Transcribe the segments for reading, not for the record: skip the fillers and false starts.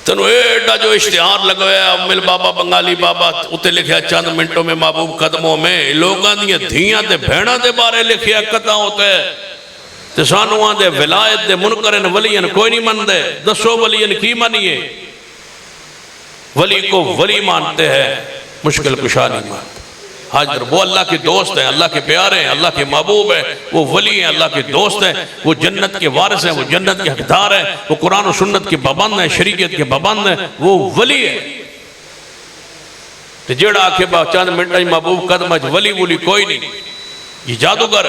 تینوں ایڈا جو اشتہار لگویا امیل بابا بنگالی بابا اتے لکھیا چند منٹوں میں محبوب قدموں میں لوگاں دیاں دھیاں تے بھیڑاں دے بارے لکھیا قطع ہوتے تے سانوان دے ولایت دے منکرن ولین کوئی نہیں من دے دسو ولین کی منیے ولی کو ولی مانتے ہیں مشکل کشا نہیں مانتے حاضر وہ اللہ کے دوست ہیں اللہ کے پیارے ہیں اللہ کے محبوب ہیں وہ ولی ہیں اللہ کے دوست ہیں وہ جنت کے وارث ہیں وہ جنت کے حقدار ہیں وہ قرآن و سنت کے پابند ہیں شریعت کے پابند ہیں وہ ولی ہیں جیڑا آکھے با چند منٹا محبوب قدم ولی ولی کوئی نہیں یہ جادوگر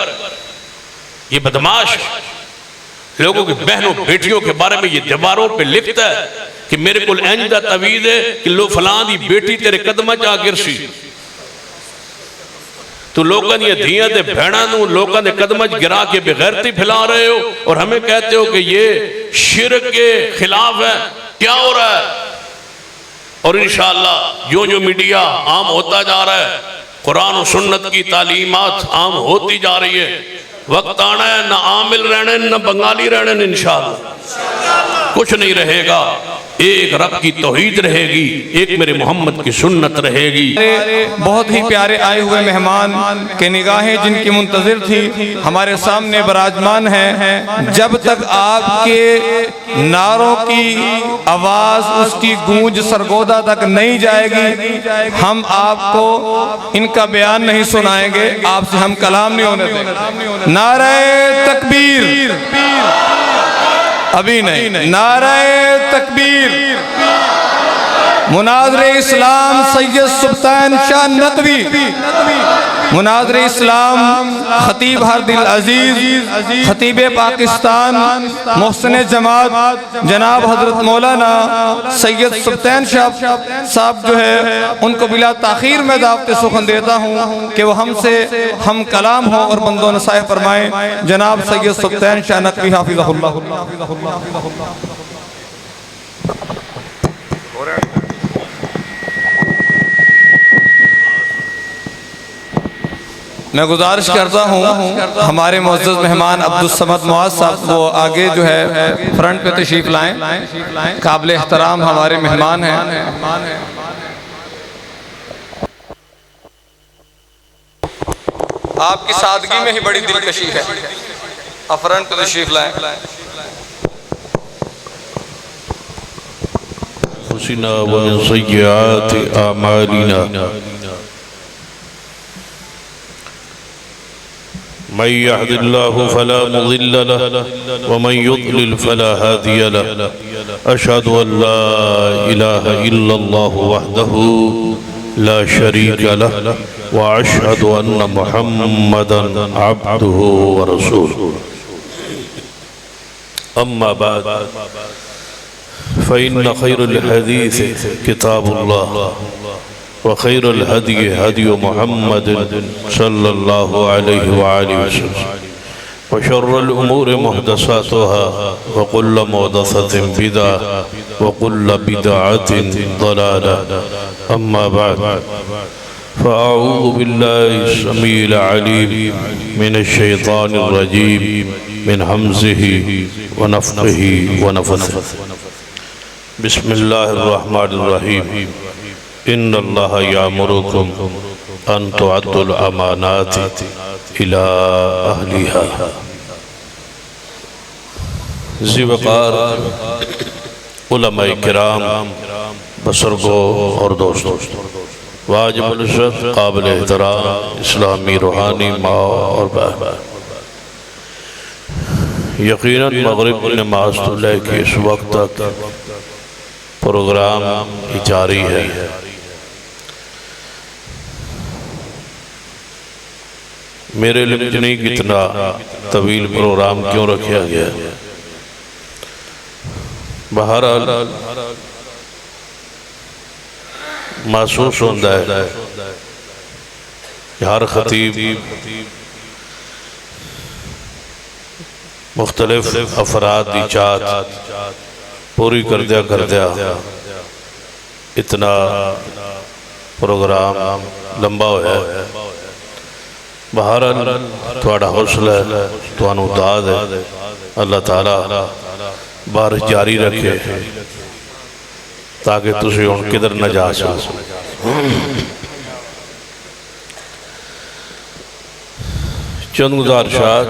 یہ بدماش لوگوں کے بہنوں بیٹیوں کے بارے میں یہ دیواروں پہ لکھتا ہے کہ میرے کل اینجدہ توید ہے کہ لو فلان دی بیٹی تیرے قدمہ جا گرسی تو لوگاں یہ دھیاں دے بھیڑاں نوں لوگاں دے قدمہ گرا کے بغیرتی پھیلا رہے ہو اور ہمیں کہتے ہو کہ یہ شرک کے خلاف ہے کیا ہو رہا ہے اور انشاءاللہ جو میڈیا عام ہوتا جا رہا ہے قرآن و سنت کی تعلیمات عام ہوتی جا رہی ہے وقت آنا ہے نہ عامل رہنے نہ بنگالی رہنے انشاءاللہ کچھ نہیں رہے گا ایک رب کی توحید رہے گی ایک میرے محمد کی سنت رہے گی بہت ہی پیارے آئے ہوئے مہمان کے نگاہیں جن کی منتظر تھی ہمارے سامنے براجمان ہیں جب تک آپ کے نعروں کی آواز اس کی گونج سرگودا تک نہیں جائے گی ہم آپ کو ان کا بیان نہیں سنائیں گے آپ سے ہم کلام نہیں ہونے دیں گے نعرہ تکبیر ابھی نہیں نعرہ تکبیر مناظر اسلام سید سلطان شاہ ندوی مناظر اسلام خطیب ہردل عزیز خطیب پاکستان محسن جماعت جناب حضرت مولانا سید سلطان شاہ صاحب جو ہے ان کو بلا تاخیر میں دعوت سخن دیتا ہوں کہ وہ ہم سے ہم کلام ہوں اور بندوں نصائح فرمائیں جناب سید سلطان شاہ ندوی حافظہ اللہ میں گزارش کرتا ہوں ہمارے معزز مہمان عبدالصمد معاذ صاحب وہ آگے جو ہے فرنٹ پہ تشریف لائیں قابل احترام ہمارے مہمان ہیں آپ کی سادگی میں ہی بڑی دلکشی ہے آپ فرنٹ پہ تشریف لائیں حسنا ومن سیئات اعمالنا من يهد الله فلا مضل له ومن يضلل فلا هادي له أشهد أن لا إله إلا الله وحده لا شريك له وأشهد أن محمدا عبده ورسوله أما بعد فإن خير الحديث كتاب الله وخير الهدي هدي محمد صلى الله عليه وآله وسلم وشر الأمور محدثاتها وكل محدثة بدعة وكل بدعة ضلالة أما بعد فأعوذ بالله السميع العليم من الشيطان الرجيم من همزه ونفخه ونفثه بسم الله الرحمن الرحيم ان اللہ یامرکم ان تعدوا الامانات الى اہلیہا ذی وقار علماء کرام بزرگوں اور دوستوں واجب العزت قابل احترام اسلامی روحانی ماں اور بہن یقیناً مغرب نماز طلع کی اس وقت تک پروگرام جاری ہے میرے لیے نہیں کتنا طویل پروگرام کیوں رکھا گیا بہرحال محسوس ہوتا ہے کہ ہر خطیب مختلف افراد کی چاہت پوری کردیا اتنا پروگرام لمبا ہوا ہے بہرحال تھوڑا حوصلہ ہے تھوانو دعا ہے اللہ تعالیٰ بارش جاری رکھے تاکہ تسی ہن کدھر نہ جا سکو۔ چند گزارشات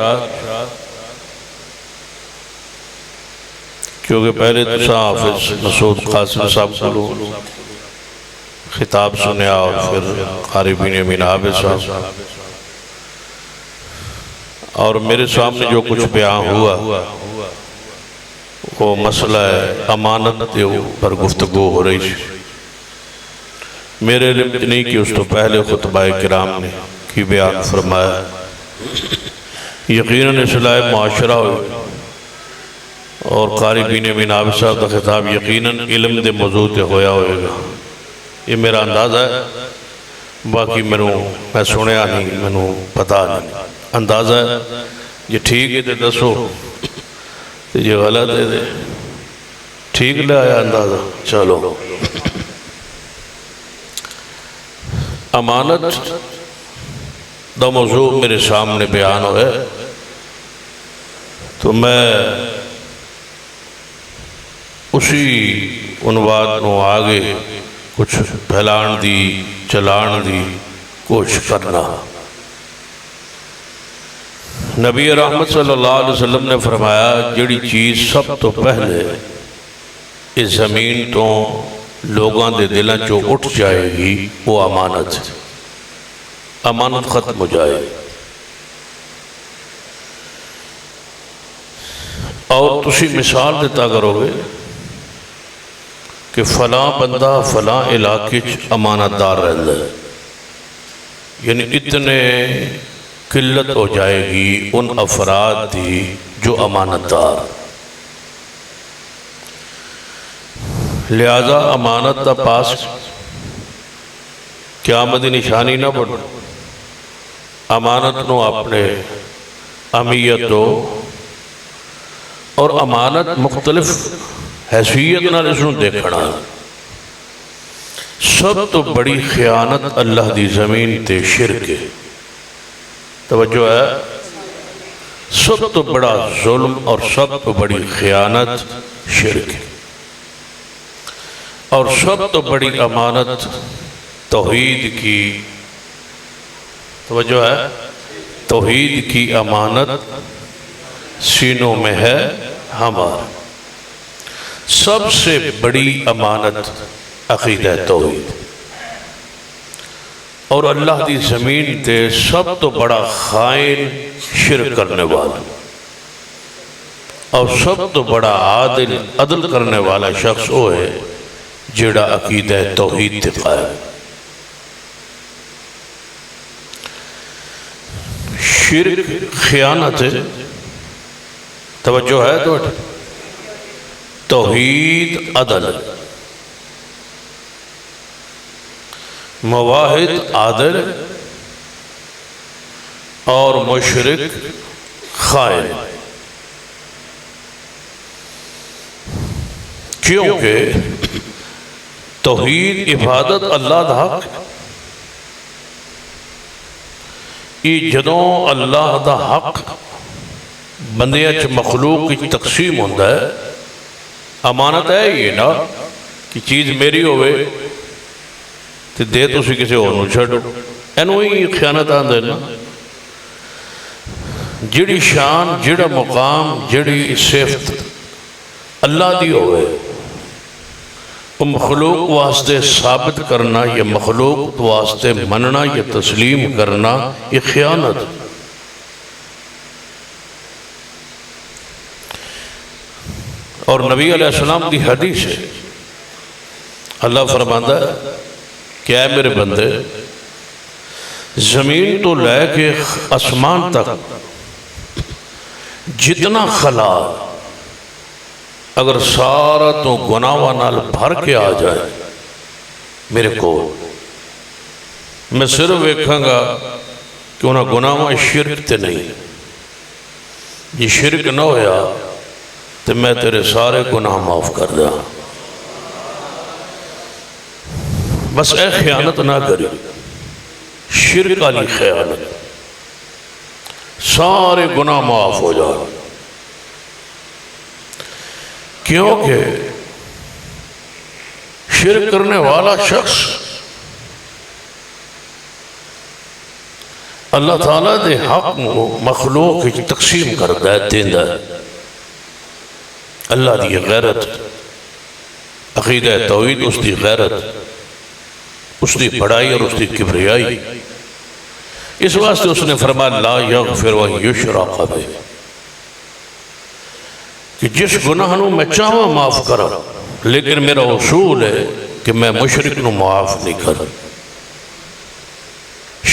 کیونکہ پہلے تو حافظ مسعود قاسم صاحب کو خطاب سنیا اور پھر قاری بنیامین عابد صاحب، اور میرے سامنے جو کچھ بیان ہوا وہ مسئلہ امانت پر گفتگو ہو رہی تھی۔ میرے علم نہیں کہ اس تو پہلے خطبہ کرام نے کی بیان فرمایا، یقیناً اصلاح معاشرہ ہوئی اور قاری بنیامین عابد صاحب کا خطاب یقیناً علم دے موضوع تے ہویا ہوئے گا، یہ میرا اندازہ ہے، باقی میں سنیا نہیں، میں پتا نہیں، اندازہ ہے، یہ ٹھیک ہے تے دسو، یہ غلط ہے تے ٹھیک لے آیا اندازہ۔ چلو، امانت دا موضوع میرے سامنے بیان ہوئے تو میں اسی عنوان نو آگے کچھ پھیلان دی چلان دی کوشش کرنا۔ نبی رحمت صلی اللہ علیہ وسلم نے فرمایا جڑی چیز سب تو پہلے اس زمین تو لوگاں دے دلیں چو اٹھ جائے گی وہ امانت، امانت ختم ہو جائے، اور تسی مثال دیتا کرو گے کہ فلاں بندہ فلاں علاقے امانت دار رہتا ہے، یعنی اتنے قلت ہو جائے گی ان افراد دی جو امانت دار، لہذا امانت دا پاس قیامت دی نشانی نہ بڑھ، امانت نو اپنے اہمیت دو، اور امانت مختلف حیثیت نال اس نو دیکھنا۔ سب تو بڑی خیانت اللہ دی زمین تے شرک ہے، توجہ ہے، سب تو بڑا ظلم اور سب تو بڑی خیانت شرک ہے، اور سب تو بڑی امانت توحید کی، توجہ ہے، توحید کی امانت سینوں میں ہے ہمارا، سب سے بڑی امانت عقیدہ توحید، اور اللہ دی زمین تے سب تو بڑا خائن شرک کرنے والا، اور سب تو بڑا عدل کرنے والا شخص وہ ہے جڑا عقیدہ توحید تے قائم۔ شرک خیانت ہے، توجہ ہے تو توحید عدل، مواحد عادل اور مشرک خائن، کیونکہ توحید عبادت اللہ دا حق، یہ جدوں اللہ دا حق بندے اچھ مخلوق کی تقسیم ہوندہ ہے، امانت ہے یہ نا کہ چیز میری ہوئے تو دے تو اسی کسی اور نو چھڑو، اینو ہی خیانت آندے نا، جڑی شان، جڑا مقام، جڑی صفت اللہ دی ہوئے وہ مخلوق واسطے ثابت کرنا یا مخلوق واسطے مننا یا تسلیم کرنا یہ خیانت۔ اور نبی علیہ السلام دی حدیث ہے، اللہ فرماتا ہے کہ اے میرے بندے، زمین تو لے کے آسمان تک جتنا خلا اگر سارا تو گناہاں نال بھر کے آ جائے میرے کو، میں صرف دیکھاں گا کہ انہاں گناہاں شرک تے نہیں، یہ شرک نہ ہویا تو میں تیرے سارے گناہ معاف کر دیا، بس اے خیانت نہ کری، شرک والی خیانت، سارے گناہ معاف ہو جائے، کیونکہ شرک کرنے والا شخص اللہ تعالیٰ دے حق مخلوق کی تقسیم کرتا ہے، دیندہ ہے۔ اللہ دی غیرت، عقیدہ توحید، اس دی غیرت، اس دی بڑائی اور اس دی کبریائی، اس واسطے اس نے فرمایا لا یغفر و یشرک بہ، کہ جس گناہ نو میں چاہوں معاف کرا، لیکن میرا اصول ہے کہ میں مشرک نو معاف نہیں کر۔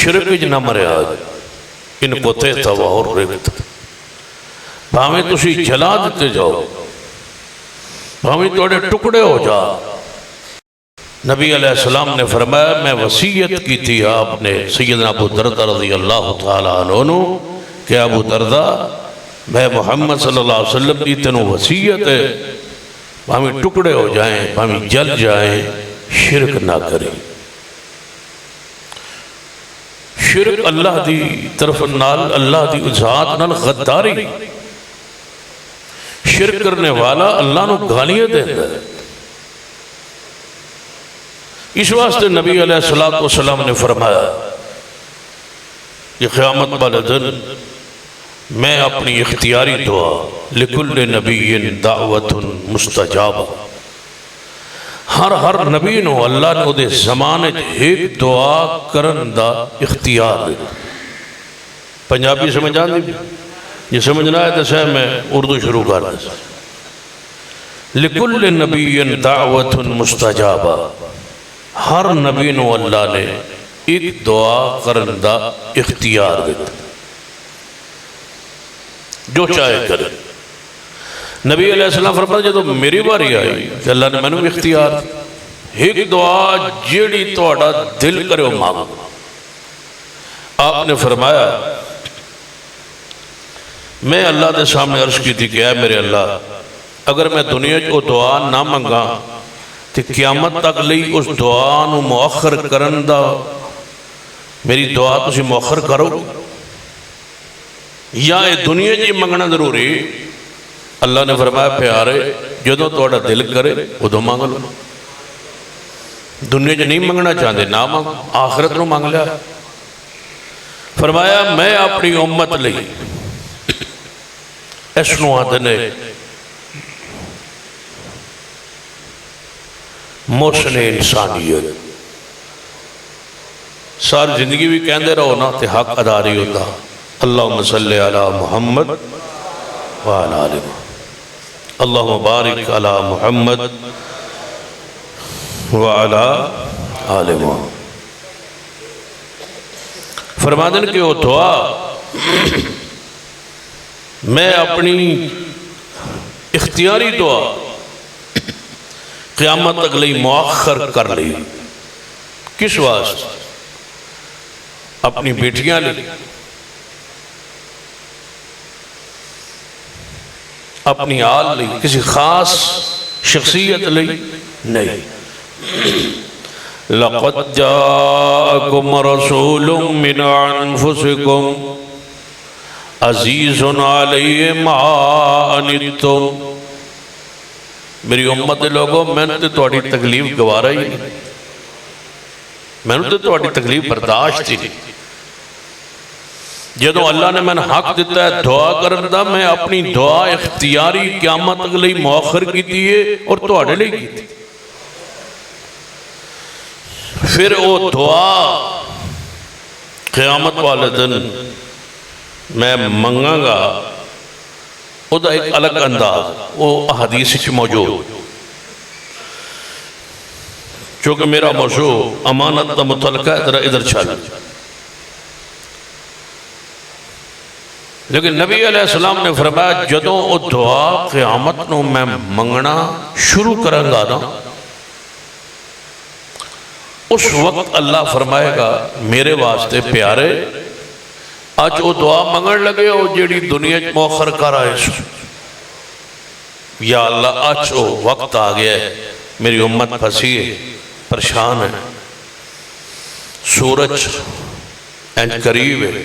شرک وچ نہ مرے آج ان کو تے توا اور ریت، بھاویں تسی جلا دیتے جاؤ، بھاویں توڑے ٹکڑے ہو جا۔ نبی علیہ السلام نے فرمایا میں وصیت کی تھی آپ نے سیدنا ابو دردہ رضی اللہ تعالیٰ عنہ کہ ابو دردہ میں محمد صلی اللہ علیہ وسلم کی تنو وصیت ہے، بھاویں ٹکڑے ہو جائیں، بھاویں جل جائیں، شرک نہ کریں۔ شرک اللہ دی طرف نال، اللہ دی ذات نال غداری، شرک کرنے والا اللہ نو گالیاں دیتا ہے۔ اس واسطے نبی علیہ السلام نے فرمایا کہ قیامت والے دن میں اپنی اختیاری دعا لکل نبی دعوت مستجاب، ہر نبی نو اللہ نے دے زمانے ایک دعا کرن دا اختیار دے۔ پنجابی سمجھ آن دی؟ یہ سمجھنا ہے تو سہ میں اردو شروع کر دے۔ لکل نبی دعوت مستجاب، ہر نبی نو اللہ نے ایک دعا کرن دا اختیار دیتا، جو چاہے کرے۔ نبی علیہ السلام فرمایا جب میری باری آئی کہ اللہ نے میں نے اختیار ایک دعا جیڑی توڑا دل کرے ہو مانگو۔ آپ نے فرمایا میں اللہ دے سامنے عرض کی تھی کہ اے میرے اللہ، اگر میں دنیا کو دعا نہ منگا تو قیامت تک لئی اس دعا نو مؤخر کرن دا میری دعا تسی مؤخر کرو، یا یہ دنیا جی منگنا ضروری؟ اللہ نے فرمایا پیارے جدو توڑا دل کرے ادو مانگ لو، دنیا جی نہیں منگنا چاہتے نہ مانگ، آخرت نو مانگ لیا۔ فرمایا میں اپنی امت لئی اس نو آدھنے محسن انسانیت، ساری زندگی بھی کہندے رہو نا تے حق ادا رہی ہوتا، اللہم صلی علی محمد وعلی آل محمد، اللہم بارک علی محمد وعلی آل محمد۔ فرما دیں کہ وہ دعا میں اپنی اختیاری دعا قیامت تک لئی مؤخر کر لی۔ کس واسطے؟ اپنی بیٹیاں لی، اپنی آل لی، کسی خاص شخصیت لی نہیں۔ لَقَدْ جَاءَكُمْ رَسُولٌ مِّنْ أَنفُسِكُمْ عَزِيزٌ عَلَيْهِ مَا عَنِتُّمْ۔ میری امت لوگوں میں نے تھوڑی تکلیف گوارا ہی نہیں، میں نے تھوڑی تکلیف برداشت ہی نہیں۔ جدو اللہ نے میں نے حق دیتا ہے دعا کرن دا، میں اپنی دعا اختیاری قیامت تک لئی مؤخر کی دیئے اور توڑے لئی کی دی۔ پھر وہ دعا قیامت والے دن میں منگا گا، وہ دا ایک الگ انداز، وہ حدیث کی موجود، چونکہ میرا موضوع امانت دا متعلقہ ہے، ادھر چل۔ لیکن نبی علیہ السلام نے فرمایا جدوں وہ دعا قیامت نو میں منگنا شروع کروں گا نا، اس وقت اللہ فرمائے گا میرے واسطے پیارے آج وہ دعا منگن لگے ہو جیڑی دنیا مؤخر کر آئے سو، یا اللہ آج وہ وقت آ گیا ہے، میری امت پھنسی ہے، پریشان ہے، سورج اینج قریب ہے،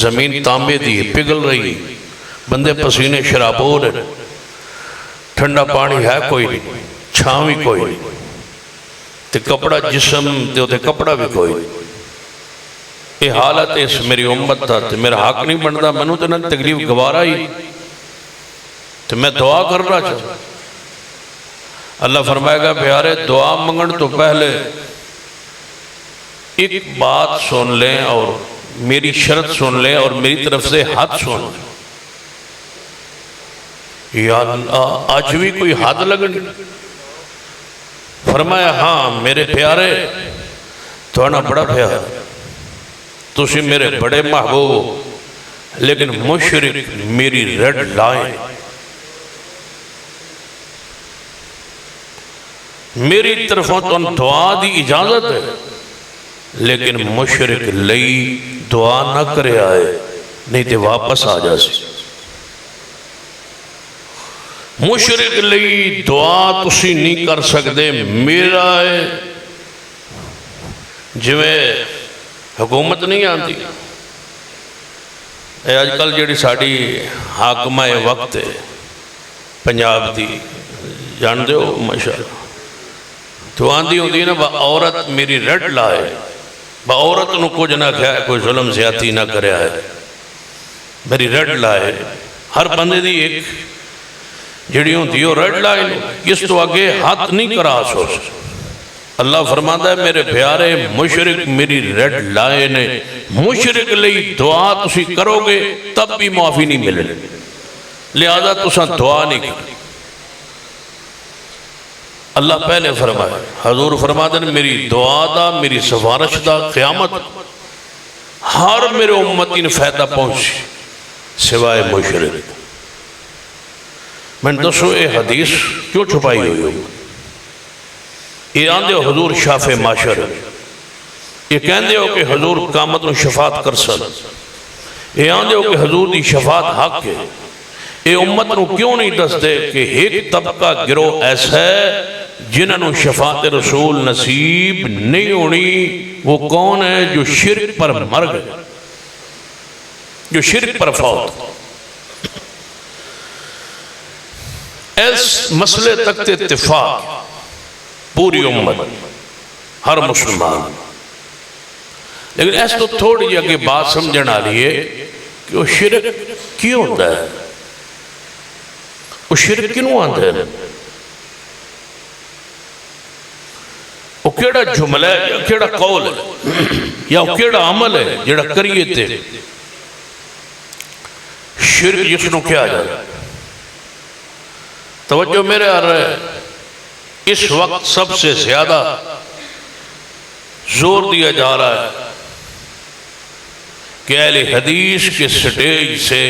زمین تانبے دی ہے، پگھل رہی ہے، بندے پسینے شرابور ہیں، ٹھنڈا پانی ہے کوئی نہیں، چھاوی کوئی نہیں، تے کپڑا جسم تے کپڑا بھی کوئی نہیں. یہ حالت اس میری امت دا تے میرا حق نہیں بنتا منو تے نہ تکلیف گوارا ہی تو میں دعا کر رہا چاہتا. اللہ فرمائے گا پیارے دعا منگن تو پہلے ایک بات سن لیں اور میری شرط سن لیں اور میری طرف سے حد سن لیں. یا اللہ آج بھی کوئی حد لگن. فرمایا ہاں میرے پیارے تو آنا بڑا پیارا تسی میرے بڑے محبوب لیکن مشرک میری ریڈ لائن میری طرفوں تو دعا دی اجازت ہے لیکن مشرک لئی دعا نہ کرے آئے نہیں تے واپس آ جا سی. مشرک لئی دعا تسی نہیں کر سکتے. میرا ہے جویں حکومت نہیں آتی آج کل جیڑی ساڑی حاکمہ وقت ہے پنجاب دی جان دے ہو ماشاءاللہ تو آندھی ہوتی ہے نا با عورت میری ریڈ لائے با عورت نو کچھ نہ کھائے کوئی ظلم زیادتی نہ کرے آئے میری ریڈ لائے. ہر بندے دی ایک جڑی ہوتی ہے ریڈ لائن اس تو آگے ہاتھ نہیں کرا سو. اللہ فرماتا ہے میرے پیارے مشرک میری ریڈ لائن ہے. مشرک لئی دعا تسی کرو گے تب بھی معافی نہیں ملے لہذا تساں دعا نہیں کرو. اللہ پہلے فرمائے حضور فرماتے ہیں میری دعا دا میری سفارش دا قیامت ہر میرے امتی نے فائدہ پہنچی سوائے مشرک. میں دسو اے حدیث کیوں چھپائی ہوئی ہو؟ یہ آندے ہو حضور شافع معاشر یہ کہندے ہو کہ حضور قیامت نو شفاعت کر سن. یہ آندے ہو کہ حضور دی شفاعت حق ہے. یہ امت نو کیوں نہیں دس دے کہ ایک طبقہ گروہ ایسا ہے جنہوں شفاعت رسول نصیب نہیں ہونی. وہ کون ہے؟ جو شرک پر مر گئے جو شرک پر فوت. اس مسئلے تک اتفاق پوری امت ہر مسلمان. لیکن اس تو تھوڑی اگے بات سمجھنا لیے کہ وہ شرک کیوں ہوتا ہے وہ شرک کیوں آتا ہے وہ کیڑا جملہ ہے یا کیڑا قول ہے یا وہ کیڑا عمل ہے جڑا کریے تے شرک جس نو کیا جاتا ہے. توجہ میرے آ رہے اس وقت سب سے زیادہ زور دیا جا رہا ہے کہ اہل حدیث کے سٹیج سے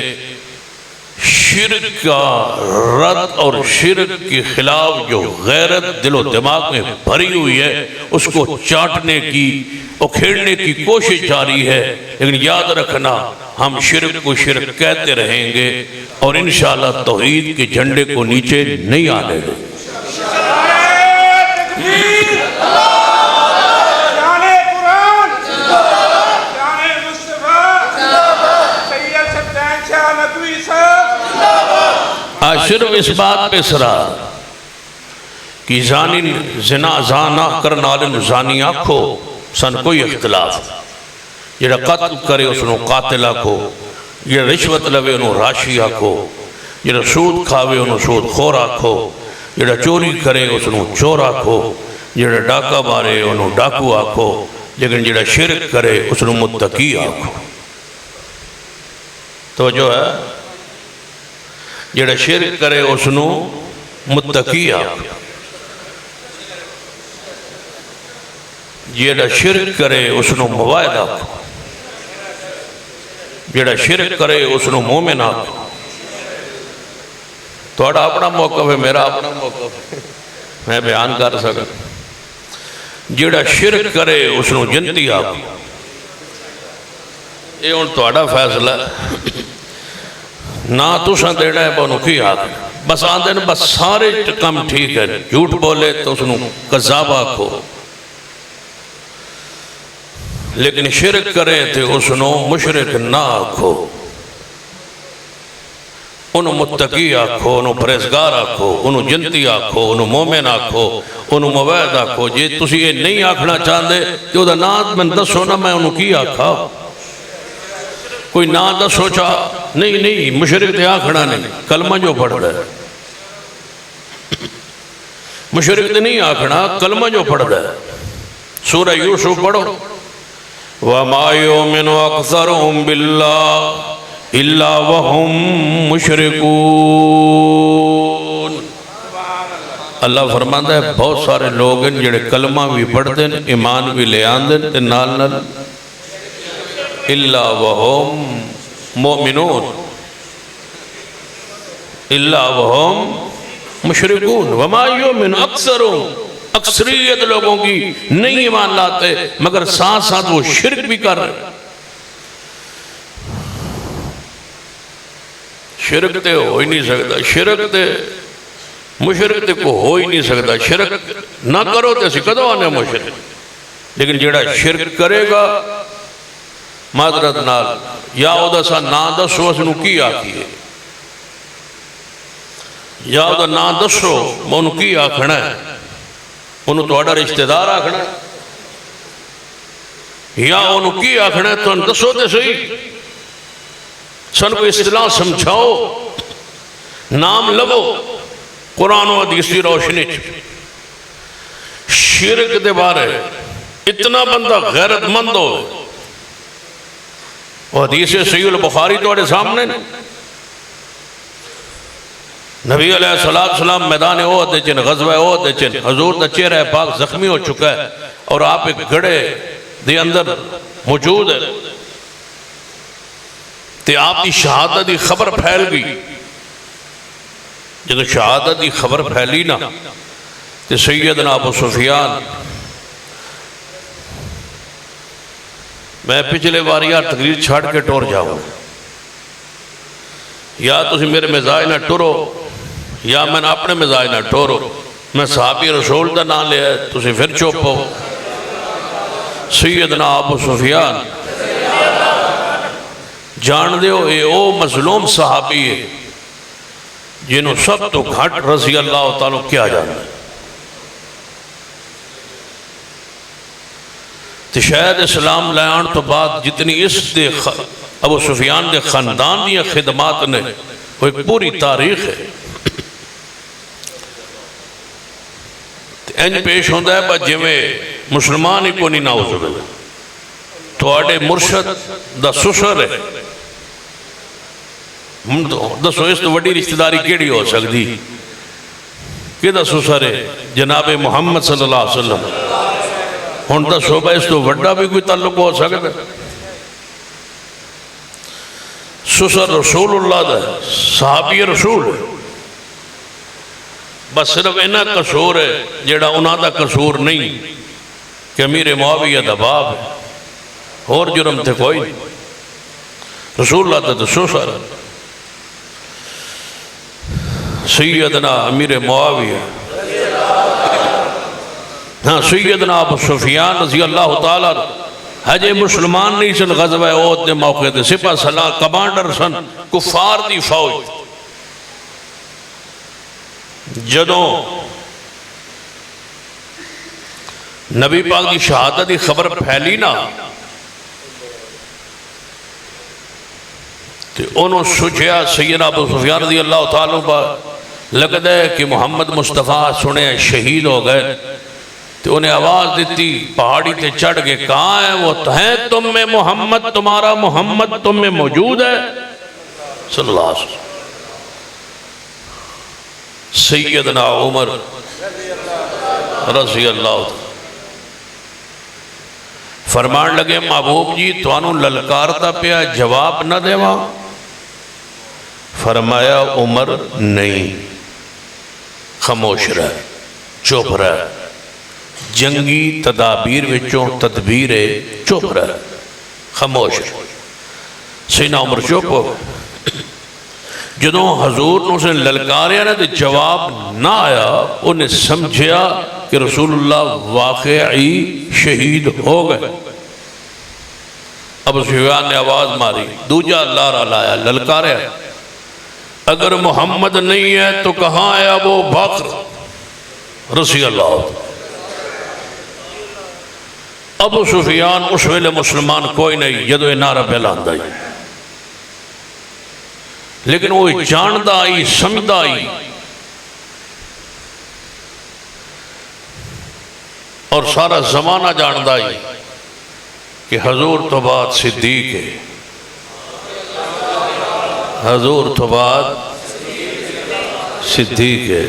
شرک کا رد اور شرک کے خلاف جو غیرت دل و دماغ میں بھری ہوئی ہے اس کو چاٹنے کی اور کھیڑنے کی کوشش جاری ہے. لیکن یاد رکھنا ہم شرک کو شرک کہتے رہیں گے اور انشاءاللہ توحید کے جھنڈے کو نیچے نہیں آنے دیں. آج صرف اس بات پہ سرا کہ زانی زنا کرنالن زانی آکھو سن کوئی اختلاف. جڑا قتل کرے اس نو قاتل آکھو جڑا رشوت لوے انہوں راشی آکھو جڑا سود کھاوے انہوں سود خور آکھو جڑا چوری کرے اس نو چور آکھو جڑا ڈاکہ مارے انہوں ڈاکو آکھو لیکن جڑا شرک کرے اس نو متقی آکھو. تو جو ہے جڑا شرک کرے اس نو متقی آکھو جڑا شرک کرے اس نو موائد آکھو جڑا شرک کرے اس نو مومن آکھو. تھوڑا اپنا موقف ہے میرا اپنا موقف ہے میں بیان کر سکتا. جڑا شرک کرے اس نو جنتی آکھو. یہ ان تھوڑا فیصلہ نہ تو سن دیڑا ہے بانو کی آکھو بس آندھن بس سارے کم ٹھیک ہے. جھوٹ بولے تو اس نو قذاب آکھو لیکن شرک کرے تھے اس نو مشرک نہ آکھو. انہوں متقی آکھو، انہوں پرہیزگار آکھو، انہوں جنتی آکھو، انہوں مومن آکھو، انہوں موید آکھو. جے تسی یہ نہیں آکھنا چاہتے تو دا نام میں دسو نا میں انہوں کی آکھا. کوئی نام دسو چاہ نہیں مشرک تے آکھنا نہیں، کلمہ جو پڑھ دے مشرک تے نہیں آکھنا، کلمہ جو پڑھ دے. سورہ یوسف پڑھو. وَمَا يُؤْمِنُ أَكْثَرُهُمْ بِاللَّهِ إِلَّا وَهُمْ مُشْرِكُونَ. اللہ فرماتا ہے بہت سارے لوگ ہیں جڑے کلمہ بھی پڑھتے ہیں، ایمان بھی لے آندے ہیں، نال نال إِلَّا وَهُمْ مُؤْمِنُونَ إِلَّا وَهُمْ مُشْرِكُونَ. وَمَا يُؤْمِنُ أَكْثَرُهُمْ، اکثریت لوگوں کی نہیں ایمان لاتے مگر ساتھ ساتھ وہ شرک بھی کر رہے. شرک تے ہو ہی نہیں سکتا، شرک تے مشرک تے کو ہو ہی نہیں سکتا. شرک نہ کرو تے اسی کدو آنے مشرک. لیکن جڑا شرک کرے گا معذرت نال یا او دا سا نا دسو اس نو کی آکھیے، یا او دا نا دسو میں انہوں کی آکھنا ہے، انہوں تو اڈا رشتہ دار آکھنا ہے، یا انہوں کی آکھنا ہے تو ان دسو تے صحیح. سن کو اصطلاح سمجھاؤ، نام لگو قرآن و حدیث کی روشنی. شرک دے بارے اتنا بندہ غیرت مند ہو، وہ حدیث صحیح البخاری تو اڑے سامنے نبی علیہ السلام میدان احد چن غزوہ احد چن حضور دا چہرہ پاک زخمی ہو چکا ہے اور آپ ایک گھڑے دے اندر موجود ہے تے آپ کی شہادت دی خبر پھیل گئی. جب شہادت دی خبر پھیلی نا تے سیدنا ابو سفیان، میں پچھلے بار یار تقریر چھاڑ کے ٹور جاؤں، یا تسی میرے مزاج نہ ٹورو یا میں اپنے مزاج نہ ٹورو. میں صحابی رسول دا نام لے تسی پھر چوپو. سیدنا ابو سفیان جان دیو اے او مظلوم صحابی ہے جنہوں سب تو گھٹ رضی اللہ تعالیٰ کیا جانا ہے. تو شاید اسلام لائن تو بعد جتنی اس دے ابو سفیان دے خاندان دیا خدمات نے وہ ایک پوری تاریخ ہے. انج پیش ہوندہ ہے بس جویں مسلمان ہی کو نہیں ناؤز ہوئے تو آڑے مرشد دا سسر ہے. دسو اس تو وڈی رشتہ داری کیڑی ہو سکتی کہ دا سسر ہے جناب محمد صلی اللہ علیہ وسلم. ہون دسو بھائی اس تو وڈا بھی کوئی تعلق ہو سکتا ہے. سسر رسول اللہ دا صحابی رسول ہے. بس صرف انہا قصور ہے جیڑا انہا دا قصور نہیں کہ امیر معاویہ دا باب ہے اور جرم تھے کوئی نہیں. رسول اللہ دا سسر سیدنا امیر معاویہ، ہاں سیدنا ابو سفیان رضی اللہ تعالیٰ حجے مسلمان نہیں سن غزوہ احد دے موقع دے سپہ سالار کمانڈر سن کفار دی فوج. جدوں نبی پاک دی شہادت دی خبر پھیلی نا تو انہوں سوچیا سیدنا ابو سفیان رضی اللہ تعالیٰ پر لگتا ہے کہ محمد مصطفیٰ سنے شہید ہو گئے تو انہیں آواز دیتی پہاڑی تے چڑھ گئے کہاں ہے وہ ہیں تم میں محمد، تمہارا محمد تم میں موجود ہے صلی اللہ علیہ وسلم. سیدنا عمر رضی اللہ فرمان لگے محبوب جی تو انہوں للکارتا پیا جواب نہ دے وہاں. فرمایا عمر نہیں، خاموش رہ، چپ رہ، جنگی تدابیر وچوں تدبیر چپ رہ، خاموش رہ. سیدنا عمر چپ ہو. جدوں حضور نے اسے للکاریا نے جواب نہ آیا انہیں سمجھیا کہ رسول اللہ واقعی شہید ہو گئے. ابو سفیان نے آواز ماری دوجا لارا لایا للکاریا اگر محمد نہیں ہے تو کہاں ہے ابو بکر رضی اللہ عنہ۔ ابو سفیان اس ویلے مسلمان کوئی نہیں جدو یہ نعرہ پھیلاندا ہی، لیکن وہ جاندا آئی سمجھدا آئی اور سارا زمانہ جاندا آئی کہ حضور تو بعد صدیق ہے، حضور تو بعد صدیق ہے،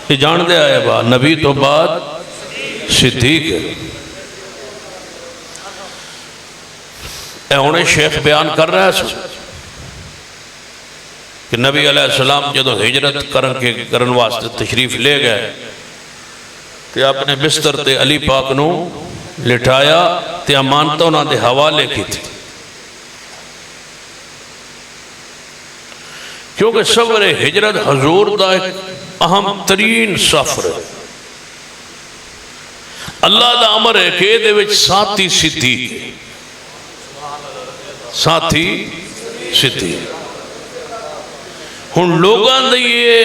یہ جان دے آئے با نبی تو بعد صدیق ہے۔ اے انہیں شیخ بیان کر رہا ہے کہ نبی علیہ السلام جدو ہجرت کرن واسطے تشریف لے گئے تے اپنے بستر تے علی پاک نو لٹایا تے امانتوں نہ دے حوالے کی تھی، کیونکہ سفر ہجرت حضور دا ایک اہم ترین سفر ہے۔ اللہ دا امر ہے کہ دے وچ ساتھی صدیق ہے، ساتھی صدیق۔ ہن لوگاں دے یہ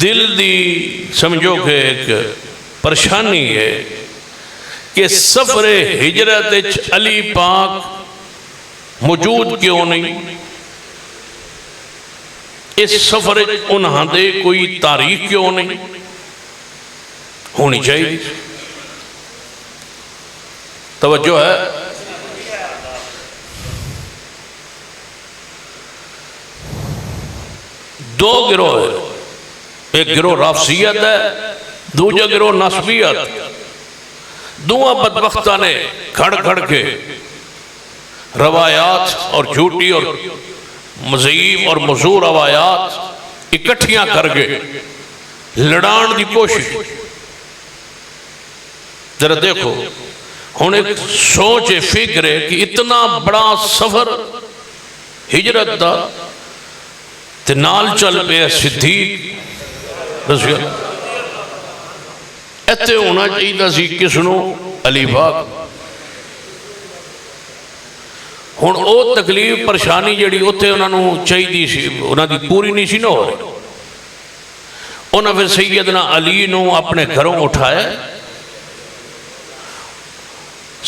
دل دی سمجھو کہ ایک پریشانی ہے کہ سفر ہجرت وچ علی پاک موجود کیوں نہیں، اس سفر انہاں دے کوئی تاریخ کیوں نہیں ہونی چاہیے۔ توجہ ہے؟ دو گروہ ہے، ایک گروہ رافضیت ہے، دوجہ گروہ نسبیت۔ دونوں بدبختہ نے کھڑ کھڑ کے روایات اور جھوٹی اور مضیب اور مزور روایات اکٹھیاں کر کے لڑان دی کوشش۔ ذرا دیکھو ہن ایک سوچ فکر ہے کہ اتنا بڑا سفر ہجرت دا تے نال چل پہ صدیق رضی اللہ، ایتے ہونا چاہیے سی کسنو علی پاک۔ ہن او تکلیف پریشانی جڑی اوتے انہاں نو چاہیے سی انہاں دی پوری نہیں سی نہ ہو رہی، انہاں پھر سیدنا علی نو اپنے گھروں اٹھایا،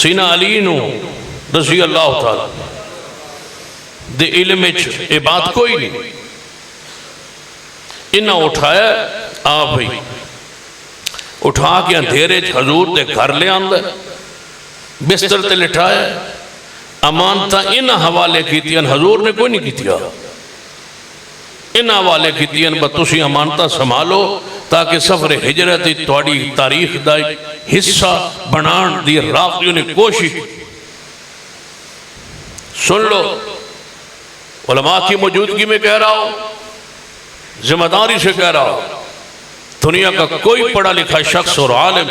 سیدنا علی نو رضی اللہ تعالی دے علم وچ یہ بات کوئی نہیں، انہاں اٹھایا آ بھئی اٹھا کے اندھیرے حضور دے گھر لے آندے بستر تے لٹھایا، امانتہ انہاں حوالے کیتیاں حضور نے کوئی نہیں کیتیا، انہاں حوالے کیتیاں بتوسی امانتہ سنبھالو تاکہ سفر ہجرت تواڈی تاریخ دا حصہ بنان دی رافضیوں نے کوشش۔ سن لو علماء کی موجودگی میں کہہ رہا ہوں، ذمہ داری سے کہہ رہا ہوں، دنیا کا کوئی پڑھا لکھا شخص اور عالم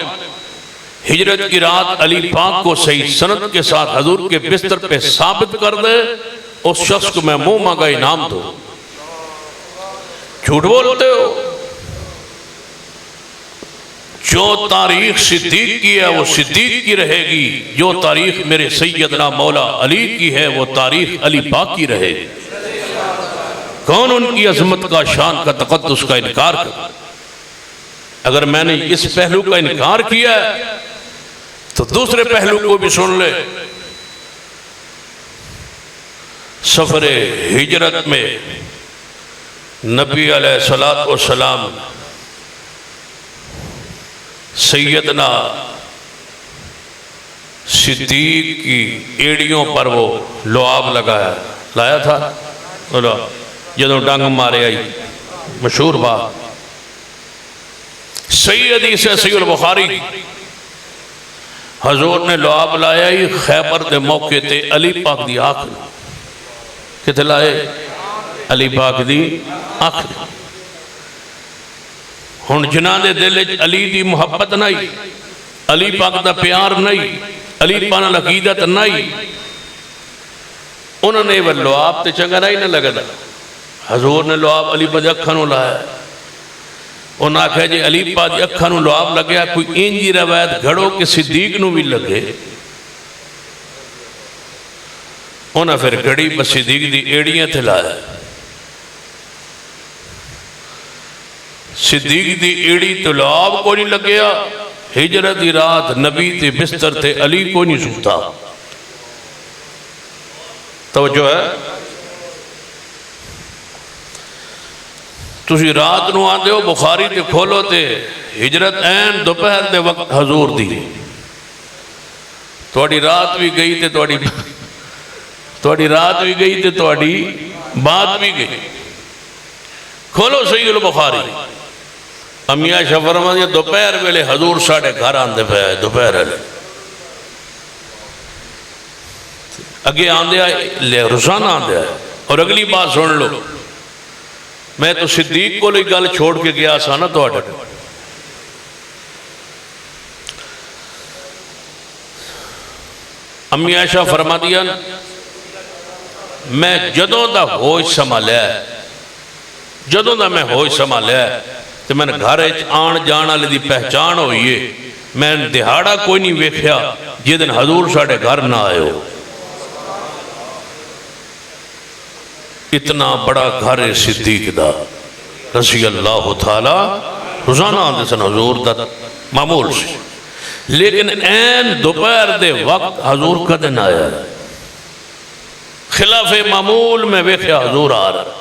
ہجرت کی رات علی پاک کو صحیح سند کے ساتھ حضور کے بستر پہ ثابت کر دے، اس شخص کو میں منہ مانگا انعام دو۔ جھوٹ بولتے ہو؟ جو تاریخ صدیق کی ہے وہ صدیق کی رہے گی، جو تاریخ میرے سیدنا مولا علی کی ہے وہ تاریخ علی پاک کی رہے گی۔ کون ان کی عظمت کا، شان کا، تقدس کا انکار کر؟ اگر میں نے اس پہلو کا انکار کیا ہے تو دوسرے پہلو کو بھی سن لے۔ سفر ہجرت میں نبی علیہ السلام سیدنا صدیق کی ایڑیوں پر وہ لعاب لایا تھا، جدوں ڈنگ مارے آئی، مشہور بات۔ صحیح حدیث ہے صحیح البخاری، حضور نے لعاب لایا ہی خیبر دے موقع تے علی پاک دی آنکھ کتے لائے؟ علی پاک دی آنکھ۔ ہن جنہاں دے دل وچ علی دی محبت نہیں، علی پاک دا پیار نہیں، علی پاک نال عقیدت نہیں، انہوں نے وہ لعاب تے چنگا نہیں نہ لگا۔ حضور نے لعاب علی پاک دی اکھاں نوں لایا، انہاں کہا جی علی پاک دی اکھاں نوں لعاب لگیا، کوئی اینجی روایت گھڑو کہ صدیق نوں بھی لگے۔ انہاں پھر گھڑی پر صدیق دی ایڑیاں تھے لایا، صدیق دی ایڑی تو لعاب کو نہیں لگیا، ہجرت دی رات نبی تے بستر تے علی کو نہیں سوتا. توجہ ہے؟ تسی رات نو آن دے ہو بخاری تے کھولو تے ہجرت این دوپہر دے وقت حضور دی. توڑی رات بھی گئی تے توڑی رات بھی گئی تے توڑی بات بھی گئی. کھولو صحیح البخاری. امی عائشہ فرما دیا دوپہر ویلے حضور ساڑھے گھر آندے پہ آئے دوپہر والے. اگے آندے آئے روزانہ آندے آئے. اور اگلی بات سن لو، میں تو صدیق کو لئی گل چھوڑ کے گیا سا نا تو اٹھا. امی عائشہ فرما دیا میں جدوں دا ہوش سنبھالیا تو میں نے گھر آن جان والے دی پہچان ہوئی ہے. میں دہاڑا کوئی نہیں ویکھیا جس دن حضور ساڑھے گھر نہ آئے ہو. اتنا بڑا گھر صدیق دا رضی اللہ تعالی روزانہ آندے سن حضور دا معمول سے. لیکن این دوپہر دے وقت حضور کا دن آیا، خلاف معمول میں ویکھیا حضور آ رہا.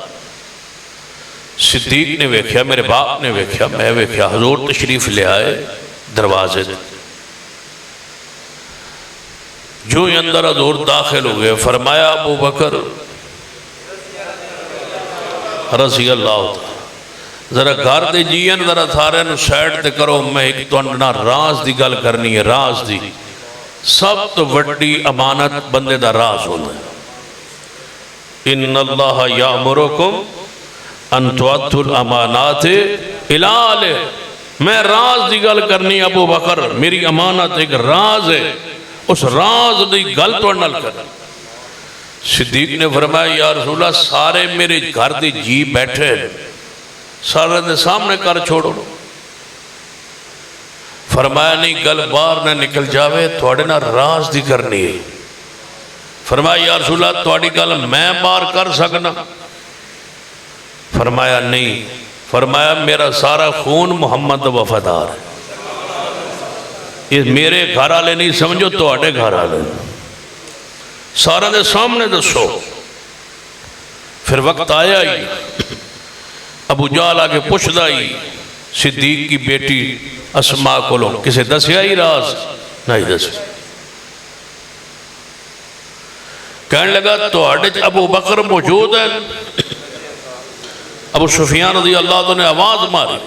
صدیق نے ویکھیا، میرے باپ نے ویکھیا، میں ویکھیا. حضور تشریف لے آئے دروازے سے. جو ہی اندر حضور داخل ہوئے فرمایا ابو بکر رضی اللہ تعالی ذرا گھر دے جیئن ذرا سارے نو سیٹ تے کرو. میں ایک تو انڈنا راز دی گل کرنی ہے. راز دی سب تو وڈی امانت بندے دا راز ہونا ہے. ان اللہ یامرکم ان تؤدوا الامانات الی اہلہا. میں راز دی گل کرنی ابو بکر، میری امانت ایک راز ہے، اس راز دی گل تو انڈل کر. صدیق نے فرمایا یا رسول اللہ سارے میرے گھر دی جی بیٹھے سارے دے سامنے کر چھوڑو. فرمایا نہیں گل باہر نہ نکل جاوے، تھوڑے نہ راز دی کرنی ہے. فرمایا یا رسول اللہ تھوڑی گل میں باہر کر سکنا؟ فرمایا نہیں. فرمایا میرا سارا خون محمد وفادار ہے. یہ میرے گھر والے نہیں سمجھو تھوڑے گھر والے سارے دے سامنے دسو. پھر وقت آیا ہی ابو جہل آگے پوچھدا ہی صدیق کی بیٹی اسماء کو لو کسے دسیا ہی راز نہیں دسیا. کہنے لگا تو ابو بکر موجود ہے. ابو سفیان رضی اللہ عنہ نے آواز ماری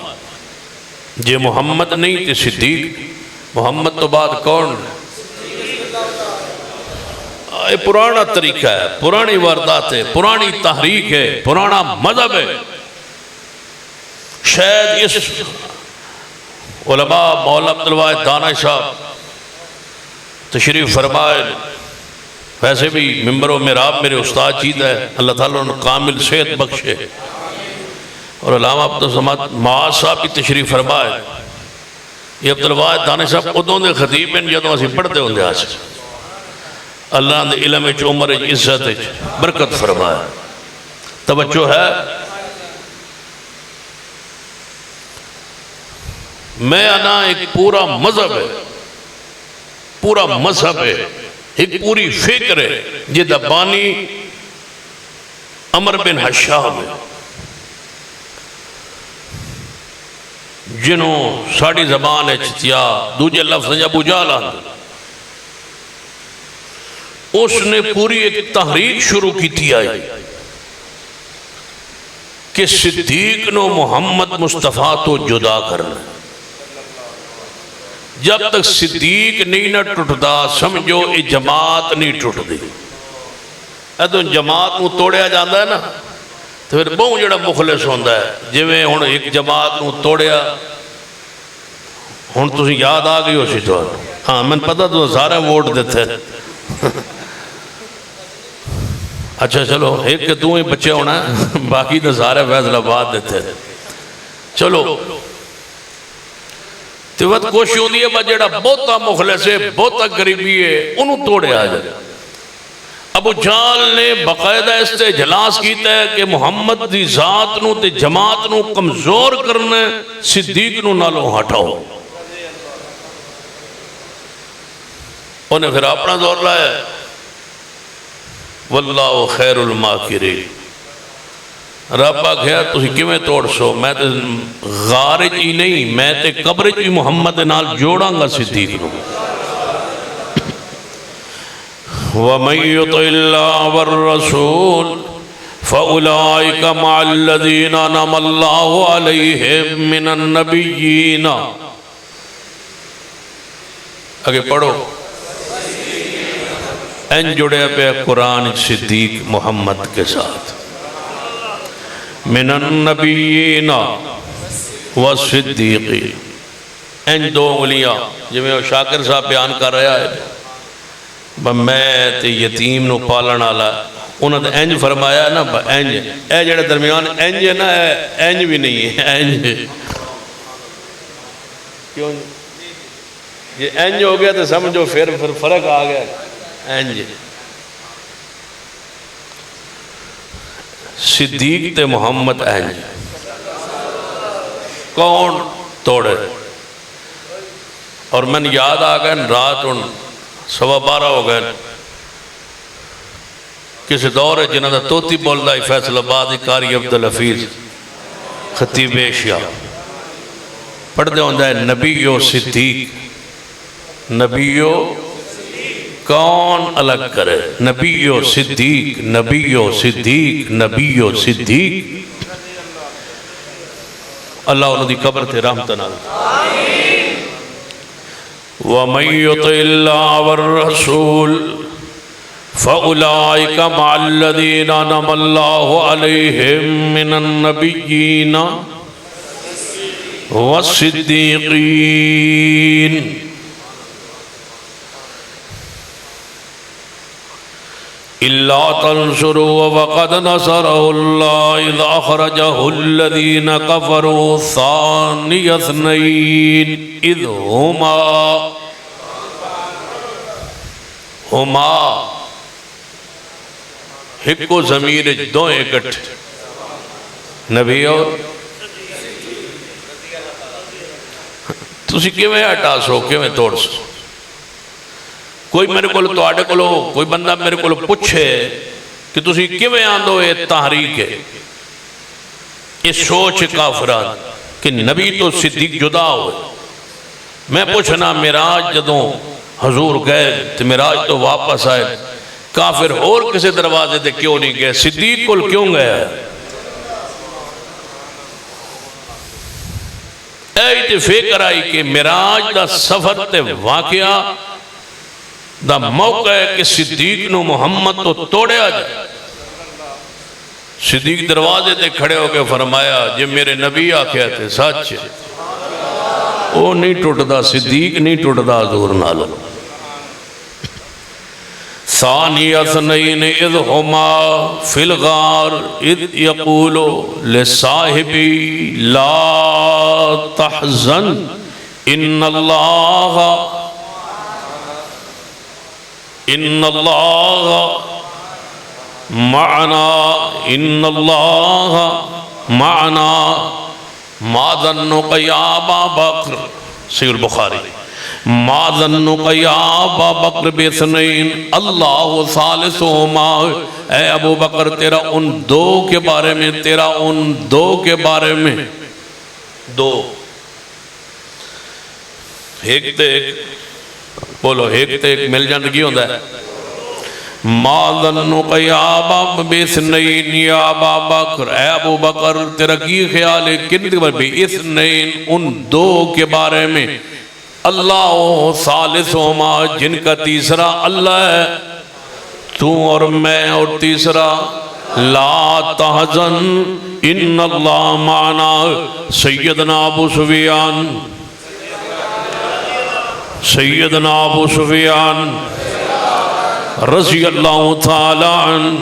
جے محمد نہیں تے صدیق. محمد تو بعد کون؟ یہ پرانا طریقہ ہے، پرانی واردات ہے، پرانی تحریک ہے، پرانا مذہب ہے. شاید اس علماء مولا عبدالواحد دانش صاحب تشریف فرمائے. ویسے بھی ممبر و محراب میرے استاد چیز ہے، اللہ تعالیٰ نے کامل صحت بخشے. اور علامہ عبدالصمد معاذ صاحب کی تشریف فرمائے. یہ عبدالواحد دانش صاحب ادوں دے خطیب ہیں جدوں اسی پڑھتے ہوں آج. اللہ نے علم عمر عزت برکت فرمائے. توجہ ہے. میں انا ایک پورا مذہب ہے، پورا مذہب ہے، ایک پوری فکر ہے جے دبانی عمر بن حشام ہے جنہوں ساڑی زبان ہے چتیا دوجہ لفظ ابو جہل آندھا. اس نے پوری ایک تحریک شروع کی تھی آئی کہ صدیق نو محمد مصطفیٰ تو جدا کرنا. جب تک صدیق نہیں نہ ٹوٹدا سمجھو یہ جماعت نہیں ٹوٹ دی. تو جماعت نو توڑیا جاندہ ہے نا تو پھر بہت جڑا مخلص ہوندہ ہے. جو میں ہون ایک جماعت نو توڑیا ہون تسی یاد آ گئی ہو سی تو ہاں میں پتہ تو سارے ووٹ دیتے ہیں. اچھا چلو ایک کہ تو ہی بچے ہونا ہے باقی تو سارے فیصلہ بات دیتے ہیں. چلو تو وقت کوشش ہوتی ہے جڑا بہتا مخلص ہے بہتا قریبی ہے انہوں توڑے آ جائے. ابو جہل نے باقاعدہ اس تے اجلاس کیتا ہے کہ محمد دی ذات نو تے جماعت نو کمزور کرنا ہے، صدیق نو نالوں ہٹاؤ۔ انہیں پھر اپنا دور لایا، واللہ خیر الماکرین۔ رب آکھیا تسی کیویں توڑ سو، میں تے غار ہی نہیں، میں تے قبر ہی محمد نال جوڑاں گا صدیق نو۔ وَمَن يُطِعِ اللَّهَ وَالرَّسُولَ فَأُولَٰئِكَ مَعَ الَّذِينَ أَنْعَمَ اللَّهُ عَلَيْهِم مِّنَ النَّبِيِّينَ۔ آگے پڑھو، این جڑے پہ قرآن صدیق محمد کے ساتھ، مِّنَ النَّبِيِّينَ وَالصِّدِّيقِينَ۔ این دو انگلیاں جویں شاکر صاحب بیان کر رہا ہے، میں تے یتیم نو پالن والا، انہوں نے اینج فرمایا نا، اینج اے جڑے درمیان اینج ہے نا، اینج بھی نہیں ہے، اینج کیوں یہ اینج ہو گیا تو سمجھو پھر فرق آ گیا، اینج صدیق تے محمد اینج کون توڑے؟ اور من یاد آ گئے رات ان 12:15 ہو گئے، کسی دور ہے جنہاں دا توتی بولدا ہے فیصل آبادی قاری عبدالحفیظ خطیب ایشیا پڑھ دے ہوندہ ہے نبیو صدیق، نبیو کون الگ کرے، نبیو صدیق، نبیو صدیق، نبیو صدیق۔ اللہ انہوں دی قبر تے رحمتنا۔ وَمَن يُطِعِ اللَّهَ وَالرَّسُولَ فَأُولَٰئِكَ مَعَ الَّذِينَ أَنْعَمَ اللَّهُ عَلَيْهِم مِّنَ النَّبِيِّينَ وَالصِّدِّيقِينَ۔ إِلَّا تَنْصُرُوهُ وَقَدْ نَصَرَهُ اللَّهُ إِذْ أَخْرَجَهُ الَّذِينَ كَفَرُوا ثَانِيَ اثْنَيْنِ إِذْ ہما ایک کو ضمیر دو اکٹھ نبی اور تسی کیویں ہٹا سو کیویں توڑ سو؟ کوئی میرے کو کوئی بندہ میرے کو پوچھے کہ تسی کیویں آندو یہ تحریک ہے، یہ سوچ کافران کہ نبی تو صدیق جدا ہوئے۔ میں پوچھنا معراج جدوں حضور گئے تو معراج تو واپس آئے، کافر اور کسی دروازے دے کیوں نہیں گئے، صدیق کل کیوں گیا ہے؟ اے فکر آئی کہ معراج دا سفر تے واقعہ دا موقع ہے کہ صدیق نو محمد تو توڑے آ جائے۔ صدیق دروازے تے کھڑے ہو کے فرمایا جب میرے نبی آکھیا تھے سچ وہ نہیں ٹوٹدا، صدیق نہیں ٹوٹدا حضور نالو۔ ثانی اثنین اذ ہما فی الغار اذ یقولو لصاحبی لا تحزن ان اللہ معنا ان اللہ معنا ما ظنک یا ابا بکر، صحیح البخاری، ما ظنک یا ابا بکر باثنین اللہ ثالثہما، اے ابو بکر تیرا ان دو کے بارے میں، تیرا ان دو کے بارے میں، دو ایک تے ایک بولو، ایک تے ایک مل جاندگی ہوندہ ہے۔ ما ظنک یا ابا باثنین یا ابا بکر، اے ابو بکر تیرا کی خیال ہے کن کے بارے میں؟ باثنین ان دو کے بارے میں، اللہ ثالثہما جن کا تیسرا اللہ ہے، تو اور میں، اور تیسرا لا تحزن ان اللہ معنا، سیدنا ابو سفیان، سیدنا ابو سفیان رضی اللہ تعالیٰ عنہ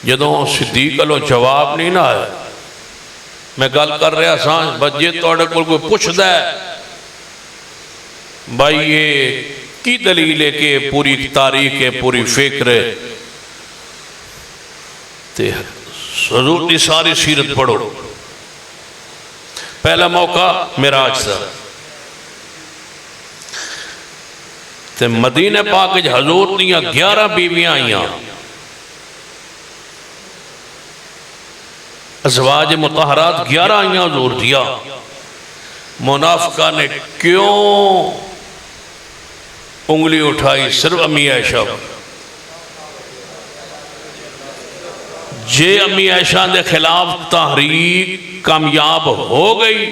جدوں صدیق لو جواب نہیں نہ آئے، میں گل کر رہا سانس بجے توڑے کوئی پوچھ دے بھائی یہ کی دلیل ہے کہ پوری تاریخ ہے، پوری فکر ہے؟ تے حضور کی ساری سیرت پڑھو۔ پہلا موقع معراج دا، تے مدینہ پاک حضور دیاں 11 بیویاں آئیاں، ازواج مطہرات 11 آئیاں حضور دیا۔ منافقہ نے کیوں انگلی اٹھائی صرف امی عائشہ؟ جے امی عائشہ دے خلاف تحریک کامیاب ہو گئی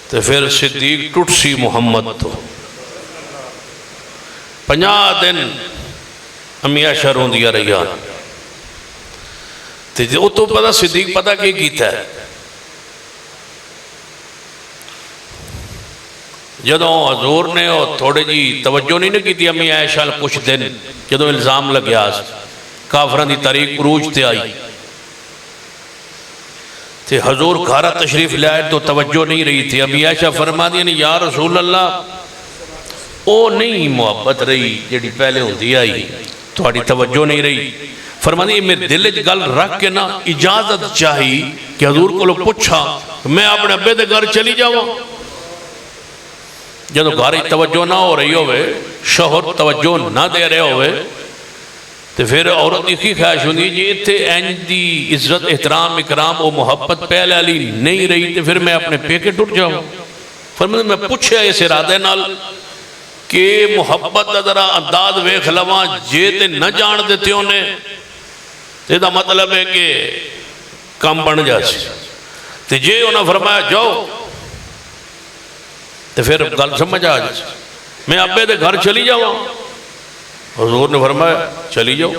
تو پھر صدیق ٹوٹ سی محمد تو 50 دن امی عائشہ رون دیا رہیا۔ تو پتا صدیق پتا کی کیتا ہے؟ جدوں حضور نے تھوڑے جی توجہ نہیں کی تھی امی عائشہ کچھ دن، جدوں الزام لگیا کافران دی تاریخ عروج تے آئی تے حضور گھارہ تشریف لے آئے تو توجہ نہیں رہی تھی۔ امی عائشہ فرما دیا نہیں یا رسول اللہ او نہیں محبت رہی جیڑی پہلے ہوندی آئی، تھوڑی توجہ نہیں رہی۔ فرما دیا میرے دل گل رکھ کے نا اجازت چاہی کہ حضور کو لوگ پوچھا میں اپنے ابے دے گھر چلی جاؤں۔ جدو گھر توجہ نہ ہو رہی ہوئے، شوہر توجہ نہ دے رہے ہوئے، تو پھر عورت کی خواہش ہوندی جی اتھے اینج دی عزت احترام اکرام و محبت پہلے علی نہیں رہی تو پھر میں اپنے پیکے ٹوٹ جاؤں۔ فرمایا میں پوچھے اس ارادے نال کہ محبت دا ذرا انداز ویکھ لواں، جے تے نہ جان دیتے انہیں تے دا مطلب ہے کہ کم بن جاسی، تے جے انہوں نے فرمایا جاؤ تو پھر گل سمجھ آ جائے میں ابے دے گھر چلی جاؤں۔ حضور نے فرمایا چلی جاؤ،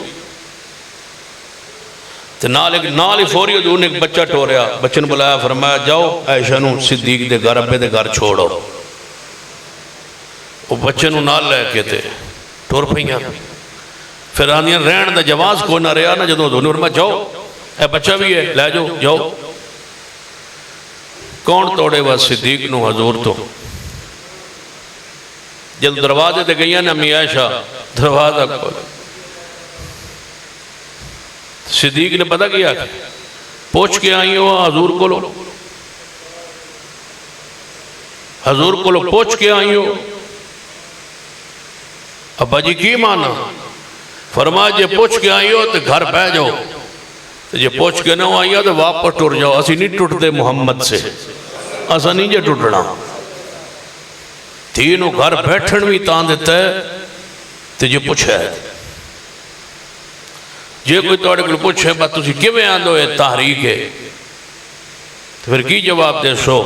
تو نال ہی فوری حضور نے ایک بچہ ٹوریا، بچے نے بلایا فرمایا جاؤ عائشہ نو صدیق دے گھر ابے دے گھر چھوڑو۔ وہ بچے نو نال لے کے تھے ٹور پہیاں، پھر آندیاں رہن دا جواز کو نہ رہا نا، جدوں حضور نے فرمایا جاؤ اے بچہ بھی ہے لے جاؤ جاؤ۔ کون توڑے وا صدیق نو حضور تو؟ جب دروازے تے گئیاں نے امی عائشہ دروازہ کھول، صدیق نے پتہ کیا کہ پوچھ کے آئی ہو حضور کو لو، حضور کو لو پوچھ کے آئی ہو۔ ابا جی کی مانا؟ فرمایا جے پوچھ کے آئی ہو تو گھر بہ جاؤ، جے پوچھ کے نہ آئی ہو تو واپس ٹر جاؤ، اسی نہیں ٹوٹتے محمد سے، ایسا نہیں جے ٹوٹنا۔ تینوں گھر بیٹھن بھی تان دیتا ہے تو جے پوچھا ہے، جے کوئی توڑے کو پوچھے بات تسی کیویں آندو ہے تحریک ہے تو پھر کی جواب دے سو؟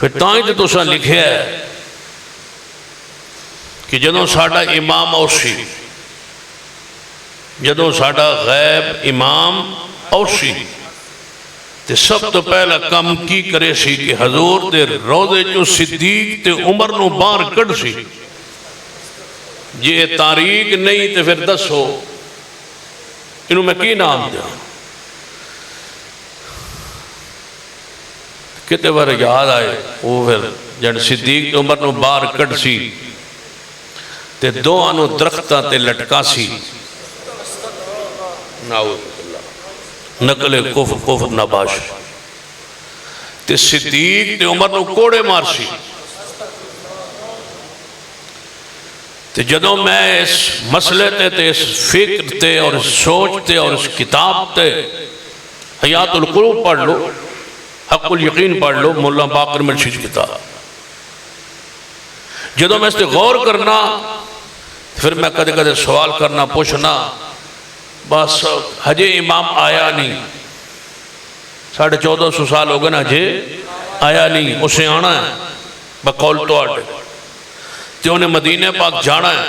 پھر تائیں تو تساں لکھے ہے کہ جدوں ساڈا امام اوسی، جدوں ساڈا غیب امام اوسی تے سب تو پہلا کم کی کرے سی کہ حضور دے روضے جو صدیق تے عمر نو باہر کڑ سی۔ یہ تاریخ نہیں تے پھر دسو انہوں میں کی نام دیا؟ کتے بار یاد آئے وہ پھر جن صدیق تے عمر نو باہر کڑ سی تے دو آنو درختہ تے لٹکا سی، نعوذ نقل کفر نباش تے صدیق تے عمر نو کوڑے مارسی۔ تے جدوں میں اس مسئلے تے اس فکر تے اور اس سوچ تے اور اس کتاب تے حیات القلوب پڑھ لو، حق الیقین پڑھ لو، مولا باقر مرشد کتاب، جدوں میں اس تے غور کرنا پھر میں کدے کدے سوال کرنا پوچھنا، بس ہجے امام آیا نہیں، 1450 سال ہو گئے نا، ہجے آیا نہیں، اسے آنا ہے بقول تو آٹے تے انہیں مدینہ پاک جانا ہے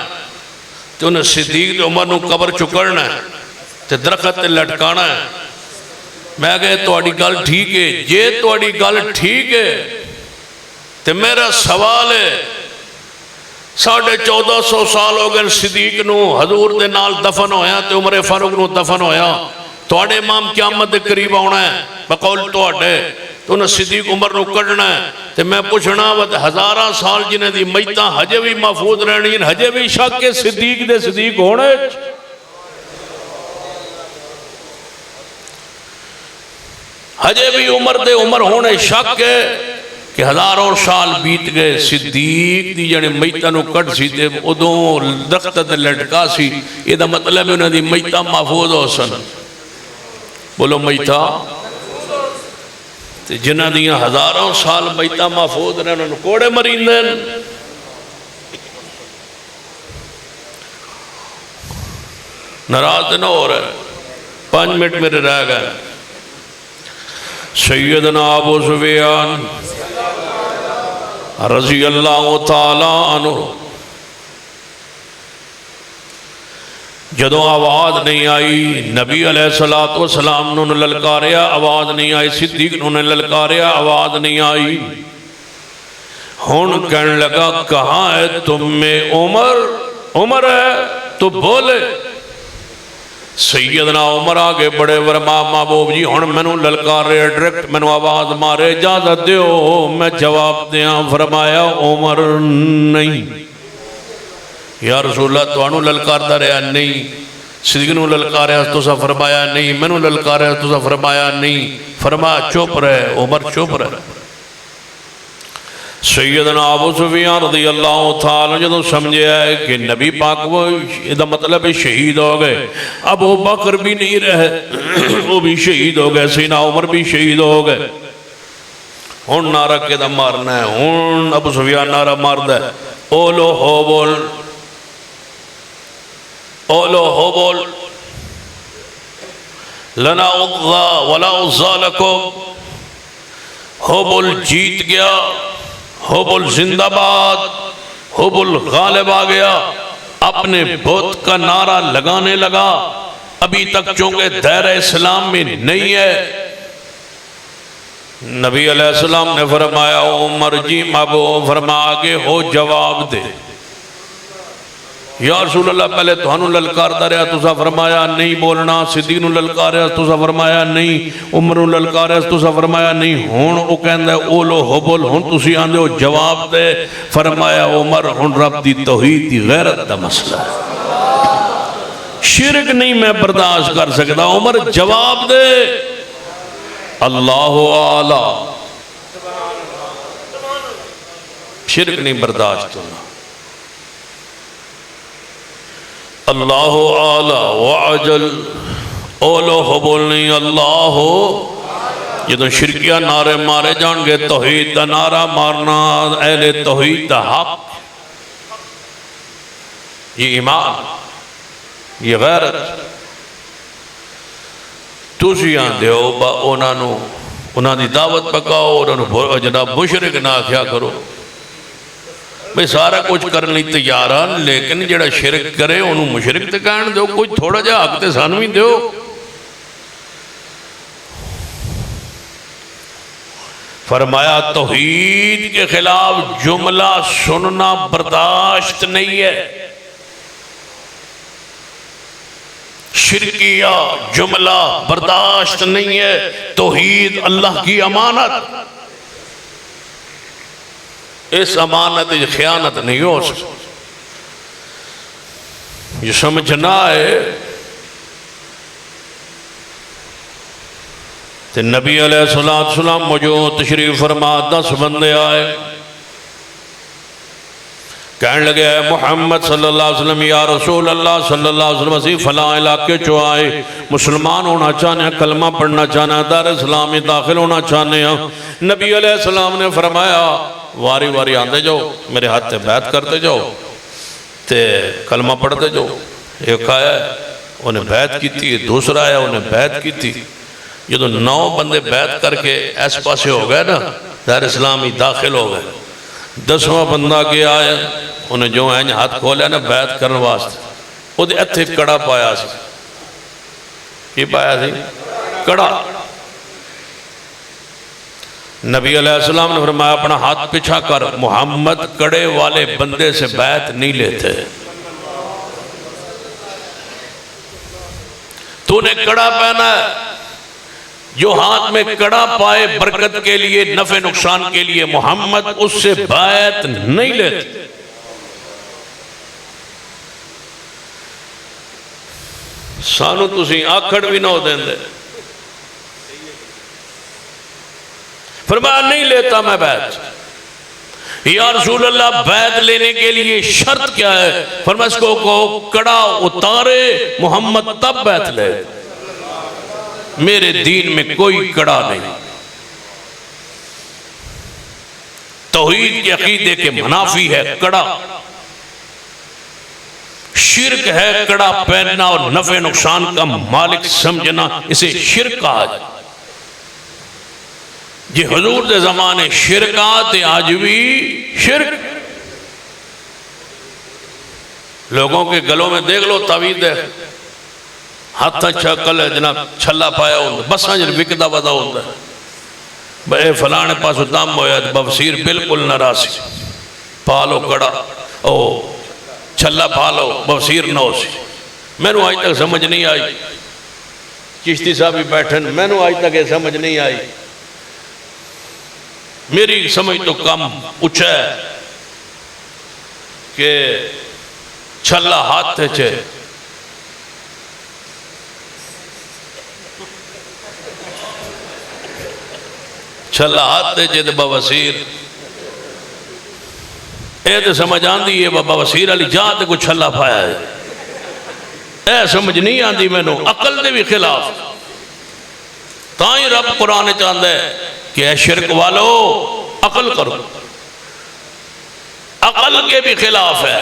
تے انہیں صدیق عمر نو قبر چکرنا ہے تے درخت تے لٹکانا ہے۔ میں کہے توڑی گل ٹھیک ہے، جے توڑی گل ٹھیک ہے تے میرا سوال ہے 1450 سال ہو گئے صدیق نو حضور دے نال دفن ہویا تے عمر فاروق نو دفن ہویا، توڑے امام قیامت دے قریب آنا ہے بقول توڑے تو انہیں صدیق عمر نو کڑنا ہے تو میں پوچھنا وہ ہزاراں سال جنہیں دی میتاں ہجے بھی محفوظ رہنی ہیں ہجے بھی شک کے صدیق دے صدیق ہونے ہجے بھی عمر دے عمر ہونے شک ہے کہ ہزاروں سال بیت گئے صدیق دی جانے میتاں نو کٹ سی تے ادوں درخت تے لٹکا سی یہ دا مطلب ہے انہیں دی میتاں محفوظ ہو سن بولو میتاں جنہ دیاں ہزاروں سال میتاں محفوظ رہے انہوں کوڑے مریندیں ناراض نہ ہو رہے 5 منٹ میرے رہ گئے سیدنا ابو سفیان رضی اللہ تعالیٰ عنہ جدو آواز نہیں آئی نبی علیہ السلام نے للکاریا آواز نہیں آئی صدیق نے للکاریا آواز نہیں آئی ہون کہنے لگا کہاں ہے تم میں عمر ہے تو بولے سیدنا عمر آگے بڑے ورما محبوب جی ہون میں نے للکارے ڈریکٹ میں نے آواز مارے اجازت دیو میں جواب دیاں فرمایا عمر نہیں یا رسول اللہ تو انہوں للکار دا رہا نہیں صدیق نو للکار ہے تو سا فرمایا نہیں میں نو للکار ہے تو سا فرمایا نہیں فرمایا چوپ رہے عمر چوپ رہے سیدنا ابو سفیان رضی اللہ تعالیٰ جدو سمجھے ہے کہ نبی پاک وہ دا مطلب شہید ہو گئے ابو بکر بھی نہیں رہے وہ بھی شہید ہو گئے سیدنا عمر بھی شہید ہو گئے ہون نعرہ کے دا مارنا ہے ہون ابو سفیان نعرہ مار دے اولو ہو بول اولو ہو بول لنا اغضا ولا اغضا لکم ہو بول جیت گیا ہو بول زندہ باد ہو بول غالب آ گیا اپنے بت کا نعرہ لگانے لگا ابھی تک چونکہ دائرہ اسلام میں نہیں ہے نبی علیہ السلام نے فرمایا عمر جی محبوب فرما آگے ہو جواب دے یا رسول اللہ پہلے تو ہنو للکار دا رہا تو سا فرمایا نہیں بولنا صدیق نو للکار رہا تو سا فرمایا نہیں عمر نو للکار رہا تو سا فرمایا نہیں ہون او کہندہ ہے اولو حبل ہون تو سی آندے ہو جواب دے فرمایا عمر ہون رب دی توحید دی غیرت دا مسئلہ ہے شرک نہیں میں برداشت کر سکتا عمر جواب دے اللہ اعلیٰ شرک نہیں برداشت ہونا اللہ اعلیٰ وعجل اولو حبول نہیں اللہ جدو شرکیہ نعرے مارے جان گے توحید دا نعرہ مارنا اہل توحید دا حق یہ ایمان یہ غیرت تُسی آندے ہو با انہاں دی دعوت پکاؤ اور انہوں جناب مشرک نہ کیا کرو بھئی سارا کچھ کرنے تیار ہیں لیکن جڑا شرک کرے انہوں مشرک تے کہنے دو کوئی تھوڑا جا حق تے سانوی دیو فرمایا توحید کے خلاف جملہ سننا برداشت نہیں ہے شرکیہ جملہ برداشت نہیں ہے توحید اللہ کی امانت اس امانت خیانت نہیں ہو سکتا یہ سمجھنا ہے کہ نبی علیہ السلام موجود تشریف فرما 10 بندے آئے کہنے لگے اے محمد صلی اللہ علیہ وسلم یا رسول اللہ صلی اللہ علیہ وسلم اسی فلاں علاقے چو آئے مسلمان ہونا چاہنے ہیں کلمہ پڑھنا چاہنے ہیں دار اسلامی داخل ہونا چاہنے ہیں نبی علیہ السلام نے فرمایا واری واری آندے جاؤ میرے ہاتھ تے بیعت کرتے جاؤ تے کلمہ پڑھتے جاؤ ایک آیا ہے انہیں بیعت کی تھی دوسرا آیا انہیں بیعت کی تھی یہ تو 9 بندے بیعت کر کے ایس پاسے ہو گئے نا دار اسلامی داخل ہو گئے 10واں بندہ کے آیا انہیں جو ہیں ہاتھ کھولے نا بیعت کرنے واسطے وہ دے اتھے کڑا پایا سی کی پایا سی کڑا نبی علیہ السلام نے فرمایا اپنا ہاتھ پچھا کر محمد کڑے والے بندے سے بیعت نہیں لیتے تو تو نے کڑا پہنا ہے، جو ہاتھ میں کڑا پائے برکت کے لیے نفع نقصان کے لیے محمد اس سے بیعت نہیں لیتے۔ سانو تسی آکھڑ بھی نہ ہو دیں دے، فرمایا نہیں لیتا میں بیعت۔ یا رسول اللہ بیعت لینے کے لیے شرط کیا ہے؟ فرمایا اس کو کڑا اتارے محمد تب بیعت لے، میرے دین میں کوئی کڑا نہیں۔ توحید کے عقیدے کے منافی ہے کڑا، شرک ہے کڑا پہننا اور نفع نقصان کا مالک سمجھنا، اسے شرک کہا جائے۔ جی حضور دے زمانے شرکات آج بھی شرک، لوگوں کے گلوں میں دیکھ لو تعویذ ہے، ہاتھ چکل ہے جناب چھلا پایا ہوتا ہے، بس آنجر وکدہ ودا ہوتا ہے، بے فلانے پاس دم ہویا بوسیر بالکل نہ راسی، پالو کڑا او چھلا پالو بوسیر نہ ہو سی۔ میں نے آج تک سمجھ نہیں آئی، چشتی صاحب بھی بیٹھن، میں نے آج تک یہ سمجھ نہیں آئی، میری سمجھ تو کم اچھا ہے کہ چھلا ہاتھ تھے چھے چھلا ہاتھ دے جے بوسیر اے تے سمجھ آن دی ہے بوسیر علی جا تے کو چھلا پایا ہے، اے سمجھ نہیں آن دی میں نو، عقل دے بھی خلاف۔ تائیں رب قرآن چاہتا ہے کہ اے شرک والو عقل کرو، عقل کے بھی خلاف ہے،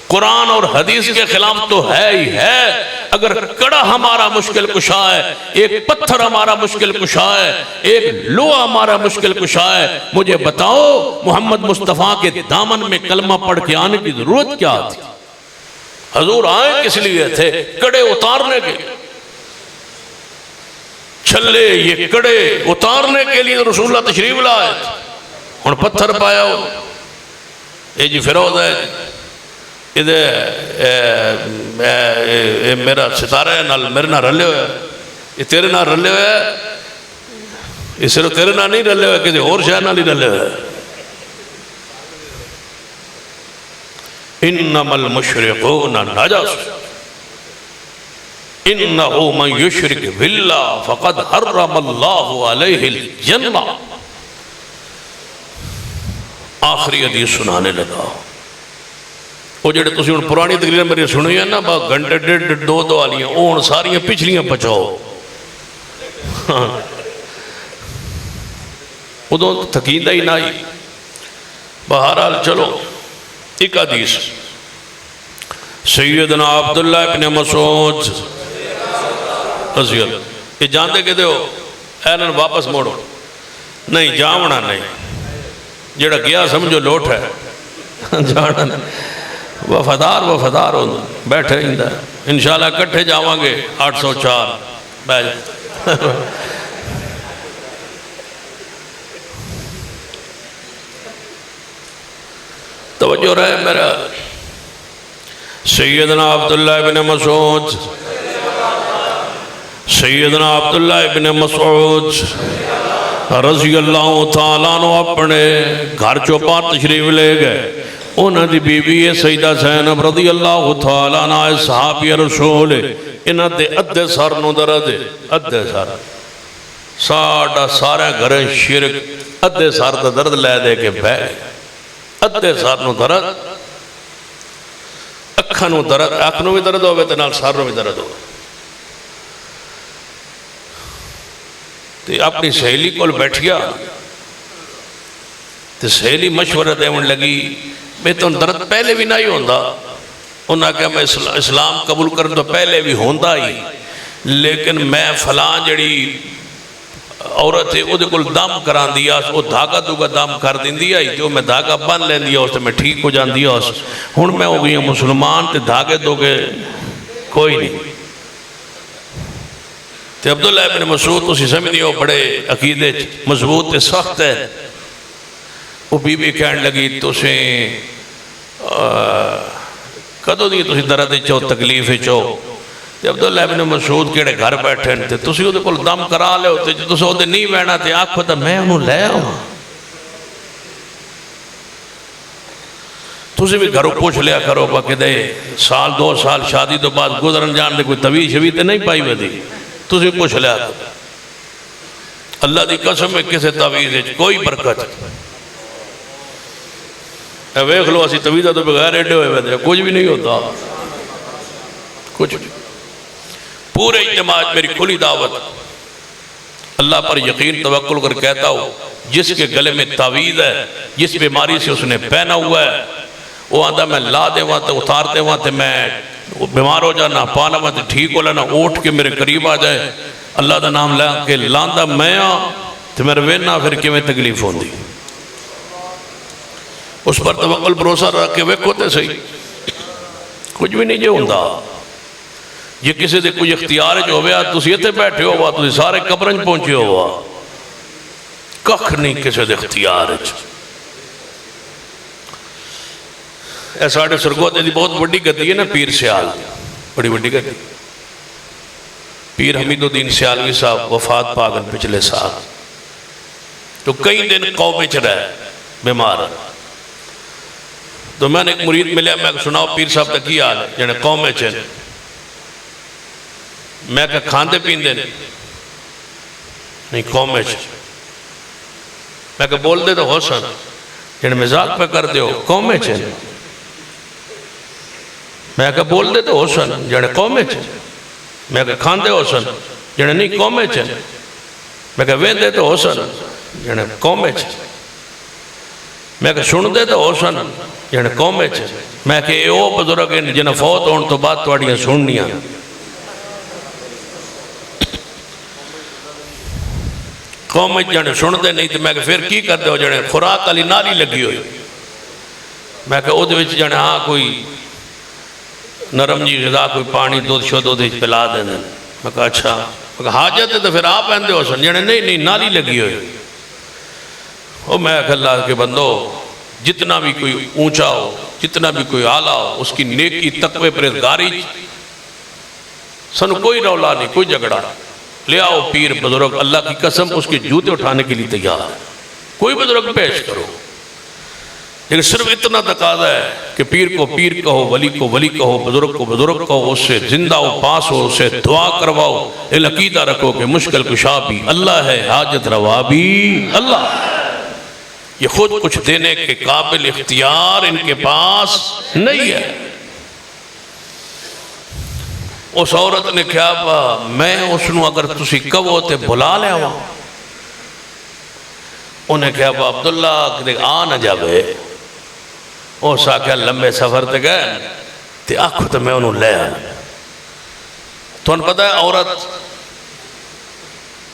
قرآن اور حدیث کے خلاف تو ہے ہی ہے۔ اگر کڑا ہمارا مشکل کشا ہے، ایک پتھر ہمارا مشکل کشا ہے، ایک لوہا ہمارا مشکل کشا ہے، مجھے بتاؤ محمد مصطفیٰ کے دامن میں کلمہ پڑھ کے آنے کی ضرورت کیا تھی؟ حضور آئے کس لیے تھے؟ کڑے اتارنے کے، چھلے یہ کڑے اتارنے کے لیے رسول اللہ تشریف لائے تھے، ان پتھر پایا ہو، اے جی فیروز ہے، میرا ستارہ ہے میرے نہ رلے ہوئے، یہ تیرے نہ رلے ہوئے، یہ صرف تیرے نہ نہیں رلے ہوئے، کسی اور شاہ نہ نہیں رلے ہوئے۔ انما المشرکون نجس انہو من یشرک باللہ فقد حرم اللہ علیہ الجنہ۔ آخری حدیث سنانے لگا، وہ جڑے تسی ان پرانی تقریر میری سنوئی ہیں نا، با گھنٹے ڈیڑھ دو آلیاں، اون ساریاں پچھلیاں بچاؤ، ادھوں تھکیندہ ہی نہ ہی۔ بہرحال چلو ایک حدیث، سیدنا عبداللہ ابن مسعود رضی اللہ، یہ جاندے کہتے ہو اینن واپس موڑو، نہیں جاونا نہیں، جڑا گیا سمجھو لوٹ ہے، جانا نہیں، وفادار ہو بیٹھے ہندہ، انشاءاللہ کٹھے جاواں گے 804 بیٹھ۔ توجہ رہے میرا، سیدنا عبداللہ ابن مسعود، سیدنا عبداللہ ابن مسعود رضی اللہ تعالیٰ عنہ اپنے گھر چوپار تشریف لے گئے، انہاں دی بی بی سیدہ زینب رضی اللہ تعالیٰ عنہ صحابی رسول، انہاں دے ادھے سر نو درد، ادھے سر ساڑھا سارے گھرے شرک، ادھے سر دا درد لے دے کے بے، ادھے سر نو درد، اکھا نو درد، اکھ نو بھی درد ہوئے تے نال سر نو بھی درد ہوئے۔ تے اپنی سہیلی کول بیٹھیا تے سہیلی مشورہ دیون لگی، میں تو درد پہلے بھی نہیں ہوندہ، انہاں کہا میں اسلام قبول کرنے تو پہلے بھی ہوندہ ہی، لیکن میں فلان جڑی عورت ہے وہ دے کل دم کران دیا، وہ دھاگا دوگا دم کر دیں دیا ہی، جو میں دھاگا بن لین دیا اس تے میں ٹھیک ہو جان دیا اس، ہن میں ہو گئی ہوں مسلمان تے دھاگے دوگے کوئی نہیں۔ تے عبداللہ ابن مسعود اسی سمجھ ہو بڑے عقیدے مضبوط تے سخت ہے، وہ بی بی کہنے لگی تو سے کدو دی تو سے درد چو تکلیف چو، تے عبداللہ ابن مسعود کیڑے گھر بیٹھے تے تسی اودے کول دم کرا لے تے جو تسی اودے نہیں بہنا تے آکھو تے میں انہوں لے آواں تسی بھی گھروں پوچھ لیا کرو کہ دے سال 2 سال شادی تو بعد گزرن جان دے کوئی طویل شوی تے نہیں پائی ودی تسی پوچھ لیا کرو اللہ دی قسم ہے کسے تعویذ ہے کوئی برکت اے ویکھ لو اسی تعویذ تو بغیر ایڈے ہوئے وے کچھ بھی نہیں ہوتا کچھ بھی پورے اجتماع میری کھلی دعوت اللہ پر یقین توکل کر کہتا ہوں جس کے گلے میں تعویذ ہے جس بیماری سے اس نے پہنا ہوا ہے وہ آدھا میں لا دے وہاں تے اتار دے وہاں تے میں بیمار ہو جانا پانا وہاں تے ٹھیک ہو لینا اٹھ کے میرے قریب آ جائے اللہ دا نام لے کے لاندہ میں تے میرے وینا پھر کیویں تکلیف ہوندی اس پر توکل بھروسہ رکھ کے ویکھو تے صحیح کچھ بھی نہیں جو ہوندا یہ کسی دے کوئی اختیار جو ہویا تسی ایتھے بیٹھے ہوا تسی سارے قبرن پہنچے ہوا کخ نہیں کسی دے اختیار اے ساڑھے سرگوتے دی بہت بڑی گدی ہے نا پیر سیال بڑی بڑی گدی پیر حمید الدین سیالوی صاحب وفات پاگن پچھلے سال تو کئی دن قوم چ رہے بیمار تو میں نے ایک مرید ملیا میں سناؤ پیر صاحب تک کی حال ہے جنہیں قوم چ میں کہ کھاندے پیندے نہیں قوم چ میں کہ بول دے تو ہو سن جنہیں مزاق پہ کر دیو قوم چ میں کہ بول دے تو ہو سن جنہیں قوم چ میں کہ کھاندے ہو سن جنہیں نہیں قوم چ میں کہ وین دے تو ہو سن جنہیں قوم چ میں کہ سن دے تو ہو سن جنہیں قوم چ میں کہ اے او بزرگ جنہیں فوت ہون تو بات توڑیاں سننیاں قوم جانے سن دے نہیں تو میں کہ پھر کی کر دے ہو جانے خوراک علی ناری لگی ہوئی میں کہ او دے وچ جانے ہاں کوئی نرم جی غذا کوئی پانی دودھ شو دودھ پلا دے دیں میں کہا اچھا میں کہا حاجت ہے تو پھر آپ اندے ہو سن جانے نہیں ناری لگی ہوئی او میں کہ اللہ کے بندو جتنا بھی کوئی اونچا ہو جتنا بھی کوئی اعلیٰ ہو اس کی نیکی تقوی پرہیزگاری سن کوئی رولا نہیں کوئی جھگڑا لے آؤ پیر بزرگ اللہ کی قسم اس کے جوتے اٹھانے کے لیے تیار ہے کوئی بزرگ پیش کرو لیکن صرف اتنا تقاضا ہے کہ پیر کو پیر کہو ولی کو ولی کہو بزرگ کو بزرگ کہو اس سے زندہ ہو پاس ہو اس سے دعا کرواؤ عقیدہ رکھو کہ مشکل کشا بھی اللہ ہے حاجت روا بھی اللہ یہ خود کچھ دینے کے قابل اختیار ان کے پاس نہیں ہے اس عورت نے کیا میں اس نو اگر تسی کہو تے بھلا لے آواں انہیں کیا عبداللہ کہ آ نہ جاوے او ساکھا لمبے سفر تے گئے تے آنکھو تے میں انہوں لے آنے تو انہوں پتہ ہے عورت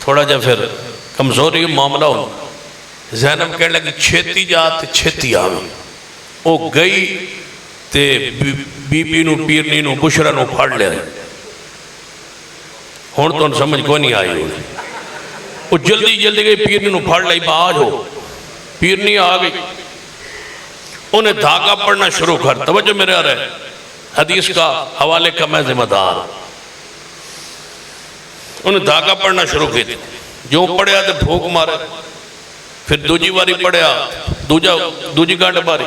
تھوڑا جا پھر کمزوری معاملہ ہوں زینب کہنے لگی چھیتی جا تے چھیتی آویں او گئی تے بی بی نو پیرنی نو بشرا نو پھاڑ لے ہون تو ان سمجھ کو نہیں آئی ہوئی وہ جلدی گئی پیرنی نو پھاڑ لئی باج ہو پیرنی آ گئی انہیں دھاگا پڑھنا شروع کر توجہ میرے آ رہے حدیث کا حوالے کا میں ذمہ دار انہیں دھاگا پڑھنا شروع کی تھی جو پڑھیا تھے بھوک مارے پھر دوجی واری پڑھیا دوجی گانڈ ماری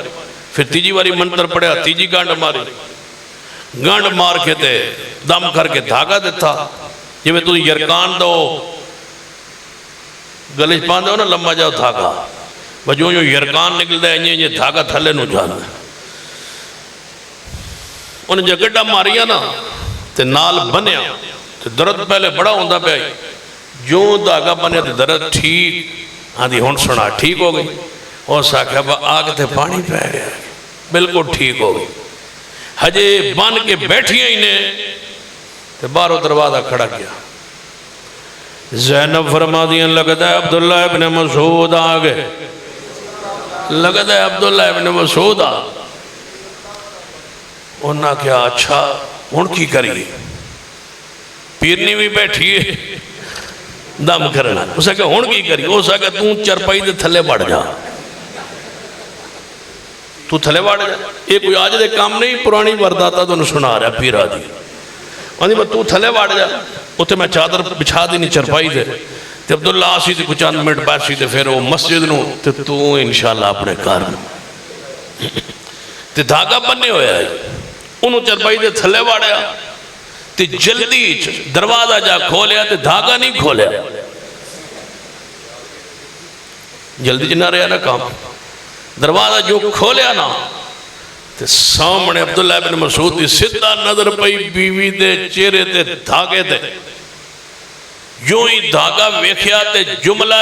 پھر تیجی واری منتر پڑھیا تیجی گانڈ ماری گانڈ مار کے تے دم کر کے دھاگا دیتا یہ میں تو یرکان دو گلش پاندے ہو نا لمبا جاؤ دھاگا جو یرکان نکل دے یہ دھاگا تھلے نو جانا انہیں جو گڑا ماریا نا تے نال بنیا تے درد پہلے بڑا ہوندہ پہ آئی جو دھاگا بنیا تے درد ٹھیک ہاں دی ہون سنا ٹھیک ہو گئی اور صاحبہ آگ تے پانی پہ گیا بالکل ٹھیک ہو گئی ہجے بان کے بیٹھی ہیں انہیں تے بارو دروازہ کھڑا کیا زینب فرما دیا لگتا ہے عبداللہ ابن مسعود آگے لگتا ہے عبداللہ ابن مسعود آگے انہا کیا اچھا ان کی کری پیرنی بھی بیٹھی ہے دم کرنا اسے کہ ان کی کری اسے کہ تُوں چرپائی دے تھلے بڑھ جا تو تھلے بڑھ جا یہ کوئی آج دے کام نہیں پرانی ورداتا تو نے سنا رہا پیرا دی آندھی میں تو تھلے واڑ جا اتنے میں چادر بچھا دی نہیں چرپائی دے تے عبداللہ آسی تے کچھ چند منٹ بیٹھ سی تے پھر وہ مسجد نو تے تو انشاءاللہ اپنے کار نو تے دھاگا بننے ہویا ہے انہوں چرپائی دے تھلے واڑیا تے جلدی دروازہ جا کھولیا تے دھاگا نہیں کھولیا جلدی جنہ رہا نا کام دروازہ جو کھولیا نا تے سامنے عبداللہ ابن مسعود دی سدھا نظر پئی بیوی دے چہرے تے دھاگے تے یوں ہی دھاگا ویکھیا تے جملہ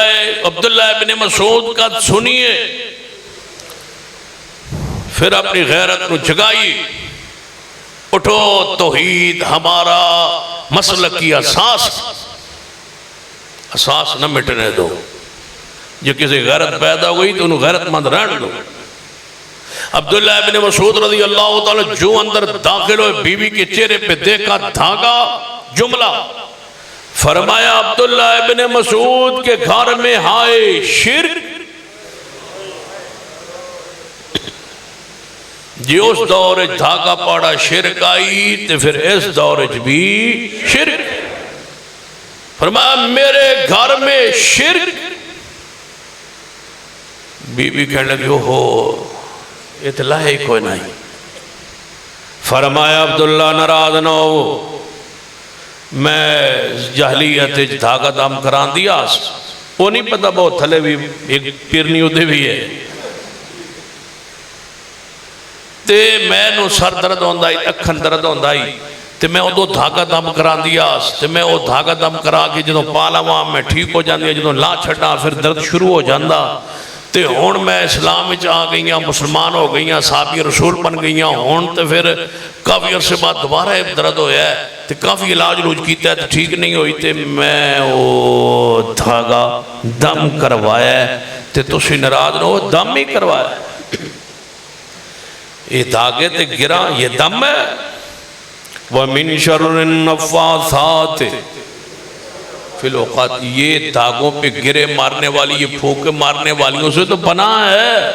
عبداللہ ابن مسعود کا سنیے پھر اپنی غیرت نو جگائی اٹھو توحید ہمارا مسلک کی اساس نہ مٹنے دو جو کسی غیرت پیدا ہوئی تو انہوں غیرت مند رہن دو عبداللہ ابن مسعود رضی اللہ تعالی جو اندر داخل ہوئے بیوی کے چہرے پہ دیکھا دھاگا جملہ فرمایا عبداللہ ابن مسعود کے گھر میں ہائے شرک جی اس دور دھاگا پاڑا شرک آئی تو پھر اس دور بھی شرک فرمایا میرے گھر میں شرک بی بی کہنے لگی ہو اطلاع ہی کوئی نہیں فرمایا عبداللہ ناراض نہ ہو میں جہلیت دھاگا دام کران دیا وہ نہیں پتا بہت تھلے بھی ایک پیرنی ادھے بھی ہے تے میں نو سر درد ہوندائی اکھن درد ہوندائی تے میں ادھو دھاگا دم کران دیا تے میں وہ دھاگا دم کرا کے جدوں پالا وہاں میں ٹھیک ہو جاندیا جدوں لا چھٹا پھر درد شروع ہو جاندہ تے ہون میں اسلام میں آ گئیاں مسلمان ہو گئیاں صحابی رسول بن گئیاں ہون تے پھر کافی عرصے بعد دوبارہ درد ہویا ہے تے کافی علاج لوج کیتا ہے تے ٹھیک نہیں ہوئی تے میں وہ دھاگا دم کروایا ہے تے تو سی نراض نہ ہو دم ہی کروایا ہے یہ دھاگے تے گرا یہ دم ہے وَمِن شَرِّ النَّفَّاثَاتِ فی الوقات یہ دھاگوں پہ گرے مارنے والی یہ پھوکے مارنے والیوں سے تو بنا ہے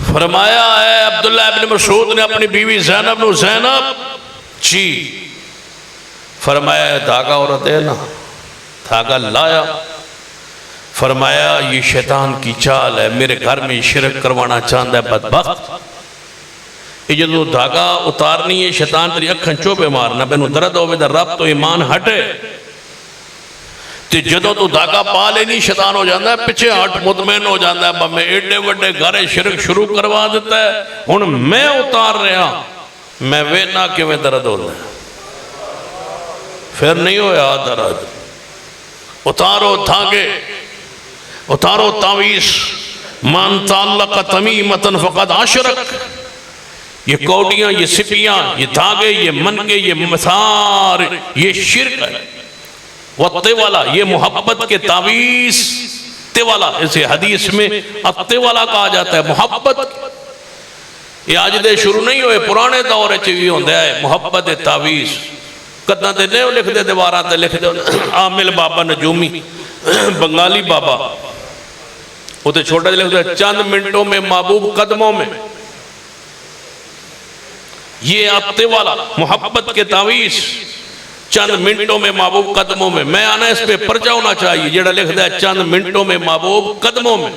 فرمایا ہے عبداللہ ابن مسعود نے اپنی بیوی زینب نو زینب جی فرمایا دھاگا عورت ہے نا دھاگا لایا فرمایا یہ شیطان کی چال ہے میرے گھر میں شرک کروانا چاہتا ہے بدبخت یہ جو دھاگا اتارنی ہے شیطان تیری اکھن چوپے مارنا بینو درد ہوئے در رب تو ایمان ہٹے تے جدو تو دھاگا پا لینی شیطان ہو جاندہ ہے پچھے ہٹ مطمئن ہو جاندہ ہے میں ایڈے وڈے گھرے شرک شروع کروا دیتا ہے ہن میں اتار رہا میں وینا کہ میں درد ہو رہا پھر نہیں ہویا درد اتارو دھاگے اتارو تعویز من تعلق تمیمتن فقد عشرک یہ کوڑیاں یہ سپیاں یہ دھاگے یہ منگے یہ مثار یہ شرک ہے والتوالا یہ محبت کے تعویز توالا اسے حدیث میں التوالا کہا جاتا ہے محبت یہ آج دے شروع نہیں ہوئے پرانے دورے چوی ہوندے ہے محبت تعویز کتنا دے نہیں لکھ دے دیوارات لکھ دے عامل بابا نجومی بنگالی بابا وہ تو چھوٹا لکھ دے چند منٹوں میں محبوب قدموں میں یہ آتے والا محبت کے تعویز چند منٹوں میں محبوب قدموں میں میں آنا اس پہ پرچہ ہونا چاہیے جیڑا لکھ دے چند منٹوں میں محبوب قدموں میں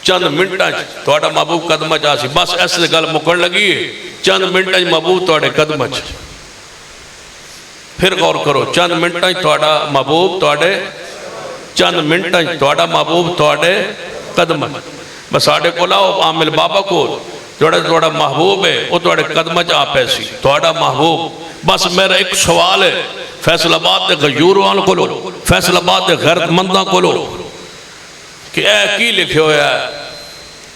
چند منٹاں توڑا محبوب قدمہ چاہسی بس ایسے گل مکڑ لگی ہے چند منٹاں محبوب توڑے قدمہ چاہسی پھر غور کرو چند منٹاں توڑا محبوب توڑے چند منٹاں توڑا محبوب توڑے قدمہ بس آڑے کو لاؤ عامل بابا کو توڑا محبوب ہے وہ توڑے قدمہ چاہ پیسی توڑا محبوب بس میرا ایک سوال ہے فیصل آباد دے غیوروان کو لو فیصل آباد دے غیرت مندہ کو لو کہ اے کی لکھے ہویا ہے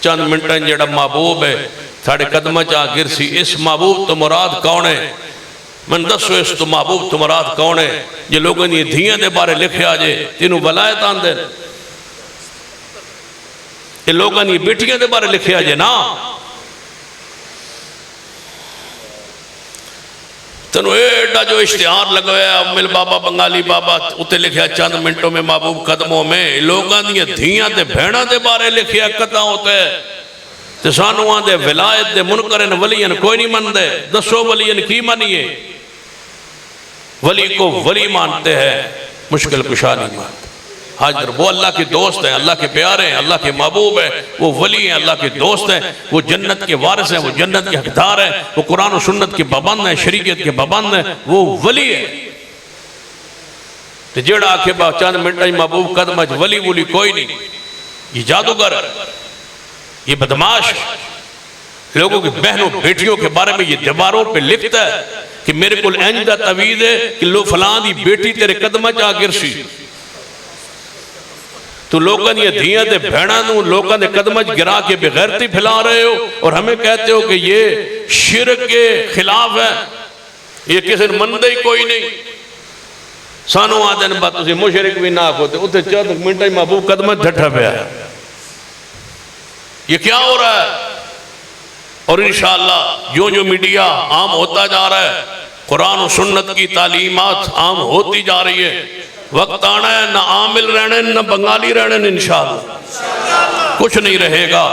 چند منٹاں جڑا محبوب ہے تھاڑے قدمہ چاہ گرسی اس محبوب تو مراد کون ہے من دسو اس تو محبوب تو مراد کون ہے یہ لوگوں نے دھیاں دے بارے لکھے آجے تینوں ولایت آن دے یہ لوگوں نے بیٹیاں دے بارے لکھے آجے نا تنو ایڈا جو اشتہار لگویا امیل بابا بنگالی بابا اتے لکھیا چند منٹوں میں محبوب قدموں میں لوگاں دیا دھیاں دے بھیڑاں دے بارے لکھیا قطع ہوتے تے سانو آندے ولایت دے منکرن ولین کوئی نہیں مندے دسو ولین کی منیے ولی کو ولی مانتے ہیں مشکل کشا نہیں مانتے حاضر وہ اللہ کے دوست ہیں اللہ کے پیارے ہیں اللہ کے محبوب ہیں وہ ولی ہیں اللہ کے دوست ہیں وہ جنت کے وارث ہیں وہ جنت کے حقدار ہیں وہ قرآن و سنت کے پابند ہیں شریعت کے پابند ہیں وہ ولی ہیں تو جیڑا آکے با چند منٹا ہی محبوب قدم ولی ولی کوئی نہیں یہ جادوگر یہ بدماش لوگوں کی بہنوں بیٹیوں کے بارے میں یہ دیواروں پہ لکھتا ہے کہ میرے کل اینجدہ توید ہے کہ لو فلان دی بیٹی تیرے قدمہ جا گرسی تو لوگاں یہ دھیاں دے بھیڑاں دوں لوگاں دے قدمہ گرا کے بغیرتی پھیلا رہے ہو اور ہمیں کہتے ہو کہ یہ شرک کے خلاف ہے یہ کسی مندے ہی کوئی نہیں سانو آدھن بات اسی مشرک بھی ناک ہوتے اتنے چند منٹا ہی محبوب قدمہ دھٹھا پیا ہے یہ کیا ہو رہا ہے اور انشاءاللہ جو میڈیا عام ہوتا جا رہا ہے قرآن و سنت کی تعلیمات عام ہوتی جا رہی ہے وقت آنا ہے نہ عامل رہنے نہ بنگالی رہنے انشاءاللہ کچھ نہیں رہے گا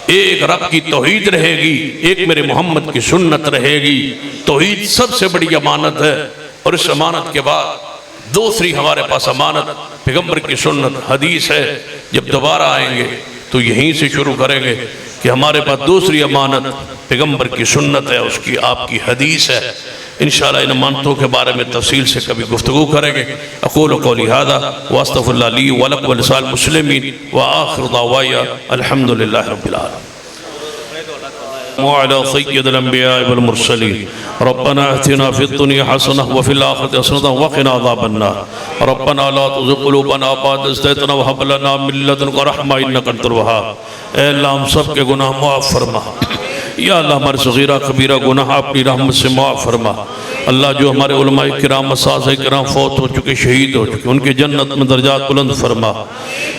ایک رب کی توحید رہے گی ایک میرے محمد کی سنت رہے گی توحید سب سے بڑی امانت ہے اور اس امانت کے بعد دوسری ہمارے پاس امانت پیغمبر کی سنت حدیث ہے جب دوبارہ آئیں گے تو یہیں سے شروع کریں گے کہ ہمارے پاس دوسری امانت پیغمبر کی سنت ہے اس کی آپ کی حدیث ہے انشاءاللہ ان امانتوں کے بارے میں تفصیل سے کبھی گفتگو کریں گے اقول قولی ھذا واستغفر اللہ لی ولکم ولسائر المسلمین وآخر دعوایا الحمدللہ رب العالمین وعلى سيد الأنبياء والمرسلين ربنا اهتنا في الدنيا حسنة وفي الآخرة حسنة وقنا عذاب النار ربنا لا تزغ قلوبنا بعد إذ هديتنا وهب لنا من لدنك رحمة إنك أنت الوهاب اے اللہ ہم سب کے گناہ معاف فرما یا اللہ ہمارے صغیرہ کبیرہ گناہ اپنی رحمت سے معاف فرما اللہ جو ہمارے علماء کرام اساتذہ کرام فوت ہو چکے شہید ہو چکے ان کے جنت میں درجات بلند فرما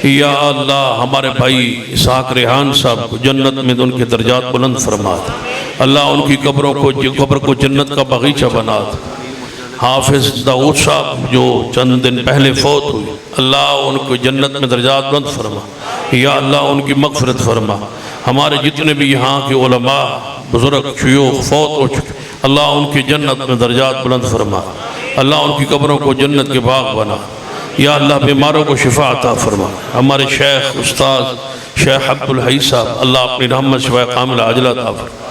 یا اللہ ہمارے بھائی اسحاق ریحان صاحب کو جنت میں ان کے درجات بلند فرما اللہ ان کی قبر کو جنت کا باغیچہ بنا حافظ داؤد صاحب جو چند دن پہلے فوت ہوئی اللہ ان کو جنت میں درجات بلند فرما یا اللہ ان کی مغفرت فرما ہمارے جتنے بھی یہاں کے علماء بزرگ شیوخ فوت ہو چکے اللہ ان کی جنت میں درجات بلند فرما اللہ ان کی قبروں کو جنت کے باغ بنا یا اللہ بیماروں کو شفا عطا فرما ہمارے شیخ استاذ شیخ عبد الحی صاحب اللہ اپنی رحمت شفا کاملہ عاجلہ عطا فرما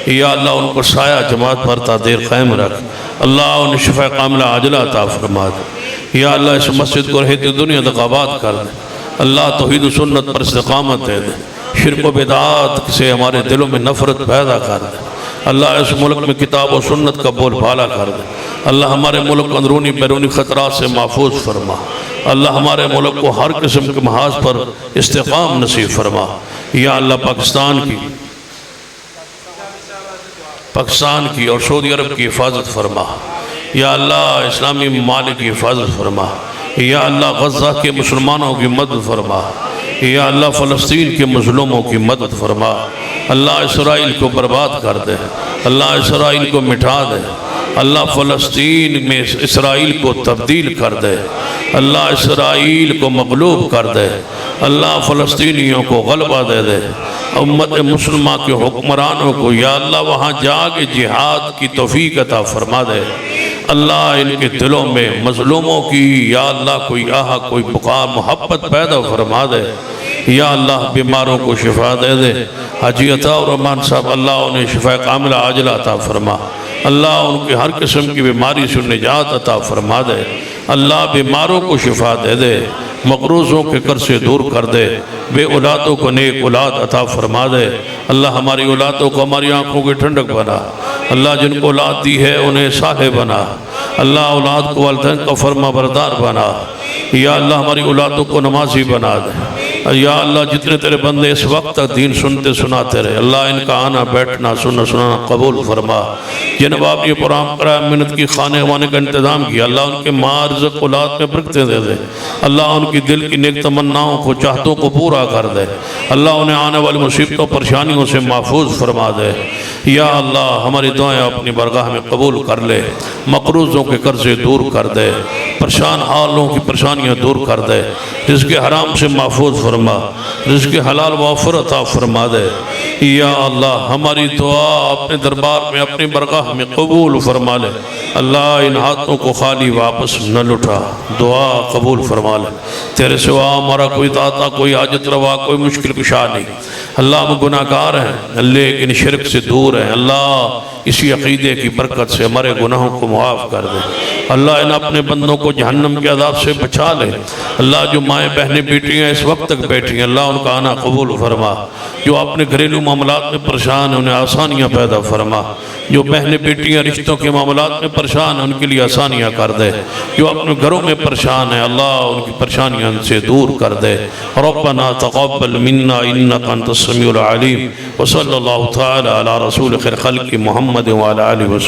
یا اللہ ان کو سایہ جماعت پر تا دیر قائم رکھ اللہ انہیں شفا کاملہ عاجلہ عطا فرما دے یا اللہ اس مسجد کو رہتی دنیا تک آباد کر دے اللہ توحید و سنت پر استقامت دے دے شرک و بدعات سے ہمارے دلوں میں نفرت پیدا کر دے اللہ اس ملک میں کتاب و سنت کا بول بالا کر دے اللہ ہمارے ملک کو اندرونی بیرونی خطرات سے محفوظ فرما اللہ ہمارے ملک کو ہر قسم کے محاذ پر استقام نصیب فرما یا اللہ پاکستان کی اور سعودی عرب کی حفاظت فرما یا اللہ اسلامی ممالک کی حفاظت فرما یا اللہ غزہ کے مسلمانوں کی مدد فرما یا اللہ فلسطین کے مظلوموں کی مدد فرما اللہ اسرائیل کو برباد کر دے اللہ اسرائیل کو مٹا دے اللہ فلسطین میں اسرائیل کو تبدیل کر دے اللہ اسرائیل کو مغلوب کر دے اللہ فلسطینیوں کو غلبہ دے دے امت مسلمہ کے حکمرانوں کو یا اللہ وہاں جا کے جہاد کی توفیق عطا فرما دے اللہ ان کے دلوں میں مظلوموں کی یا اللہ کوئی آہا کوئی بقا محبت پیدا فرما دے یا اللہ بیماروں کو شفا دے دے حاجی عطا الرحمن صاحب اللہ انہیں شفا کاملہ عاجلہ عطا فرما اللہ ان کی ہر قسم کی بیماری سے نجات عطا فرما دے اللہ بیماروں کو شفا دے دے مقروضوں کے قرض سے دور کر دے بے اولادوں کو نیک اولاد عطا فرما دے اللہ ہماری اولادوں کو ہماری آنکھوں کی ٹھنڈک بنا اللہ جن کو اولاد دی ہے انہیں صالح بنا اللہ اولاد کو والدین کا فرما بردار بنا یا اللہ ہماری اولادوں کو نمازی بنا دے یا اللہ جتنے تیرے بندے اس وقت تک دین سنتے سناتے رہے اللہ ان کا آنا بیٹھنا سننا قبول فرما جن باپ یہ پروگرام کرا منت کی خانے وانے کا انتظام کیا اللہ ان کے ماں رزق اولاد میں برکتیں دے دے اللہ ان کی دل کی نیک تمناؤں کو چاہتوں کو پورا کر دے اللہ انہیں آنے والی مصیبتوں پریشانیوں سے محفوظ فرما دے یا اللہ ہماری دعائیں اپنی برگاہ میں قبول کر لے مقروضوں کے قرض سے دور کر دے پریشان حالوں کی پریشانیاں دور کر دے، رزق حرام سے محفوظ فرما، رزق حلال وافر عطا فرما دے۔ یا اللہ ہماری دعا اپنے دربار میں اپنی برگاہ میں قبول فرما لے۔ اللہ ان ہاتھوں کو خالی واپس نہ لٹا، دعا قبول فرما لے۔ تیرے سوا ہمارا کوئی داتا، کوئی حاجت روا، کوئی مشکل کشا نہیں۔ اللہ ہم گناہ گار ہیں لیکن شرک سے دور ہیں۔ اللہ اسی عقیدے کی برکت سے ہمارے گناہوں کو معاف کر دے۔ اللہ ان اپنے بندوں کو جہنم کے عذاب سے بچا لے۔ اللہ جو مائیں بہنیں بیٹیاں اس وقت تک بیٹھی ہیں، اللہ ان کا آنا قبول فرما۔ جو اپنے گھریلو معاملات میں پریشان ہیں انہیں آسانیاں پیدا فرما۔ جو بہنیں بیٹیاں رشتوں کے معاملات میں پریشان ہیں ان کے لیے آسانیاں کر دے۔ جو اپنے گھروں میں پریشان ہیں اللہ ان کی پریشانیاں ان سے دور کر دے۔ ربنا تقبل منا انک انت السمیع العلیم، وصلی اللہ تعالی علی رسول خیر خلق محمد وعلی آلہ وسلم۔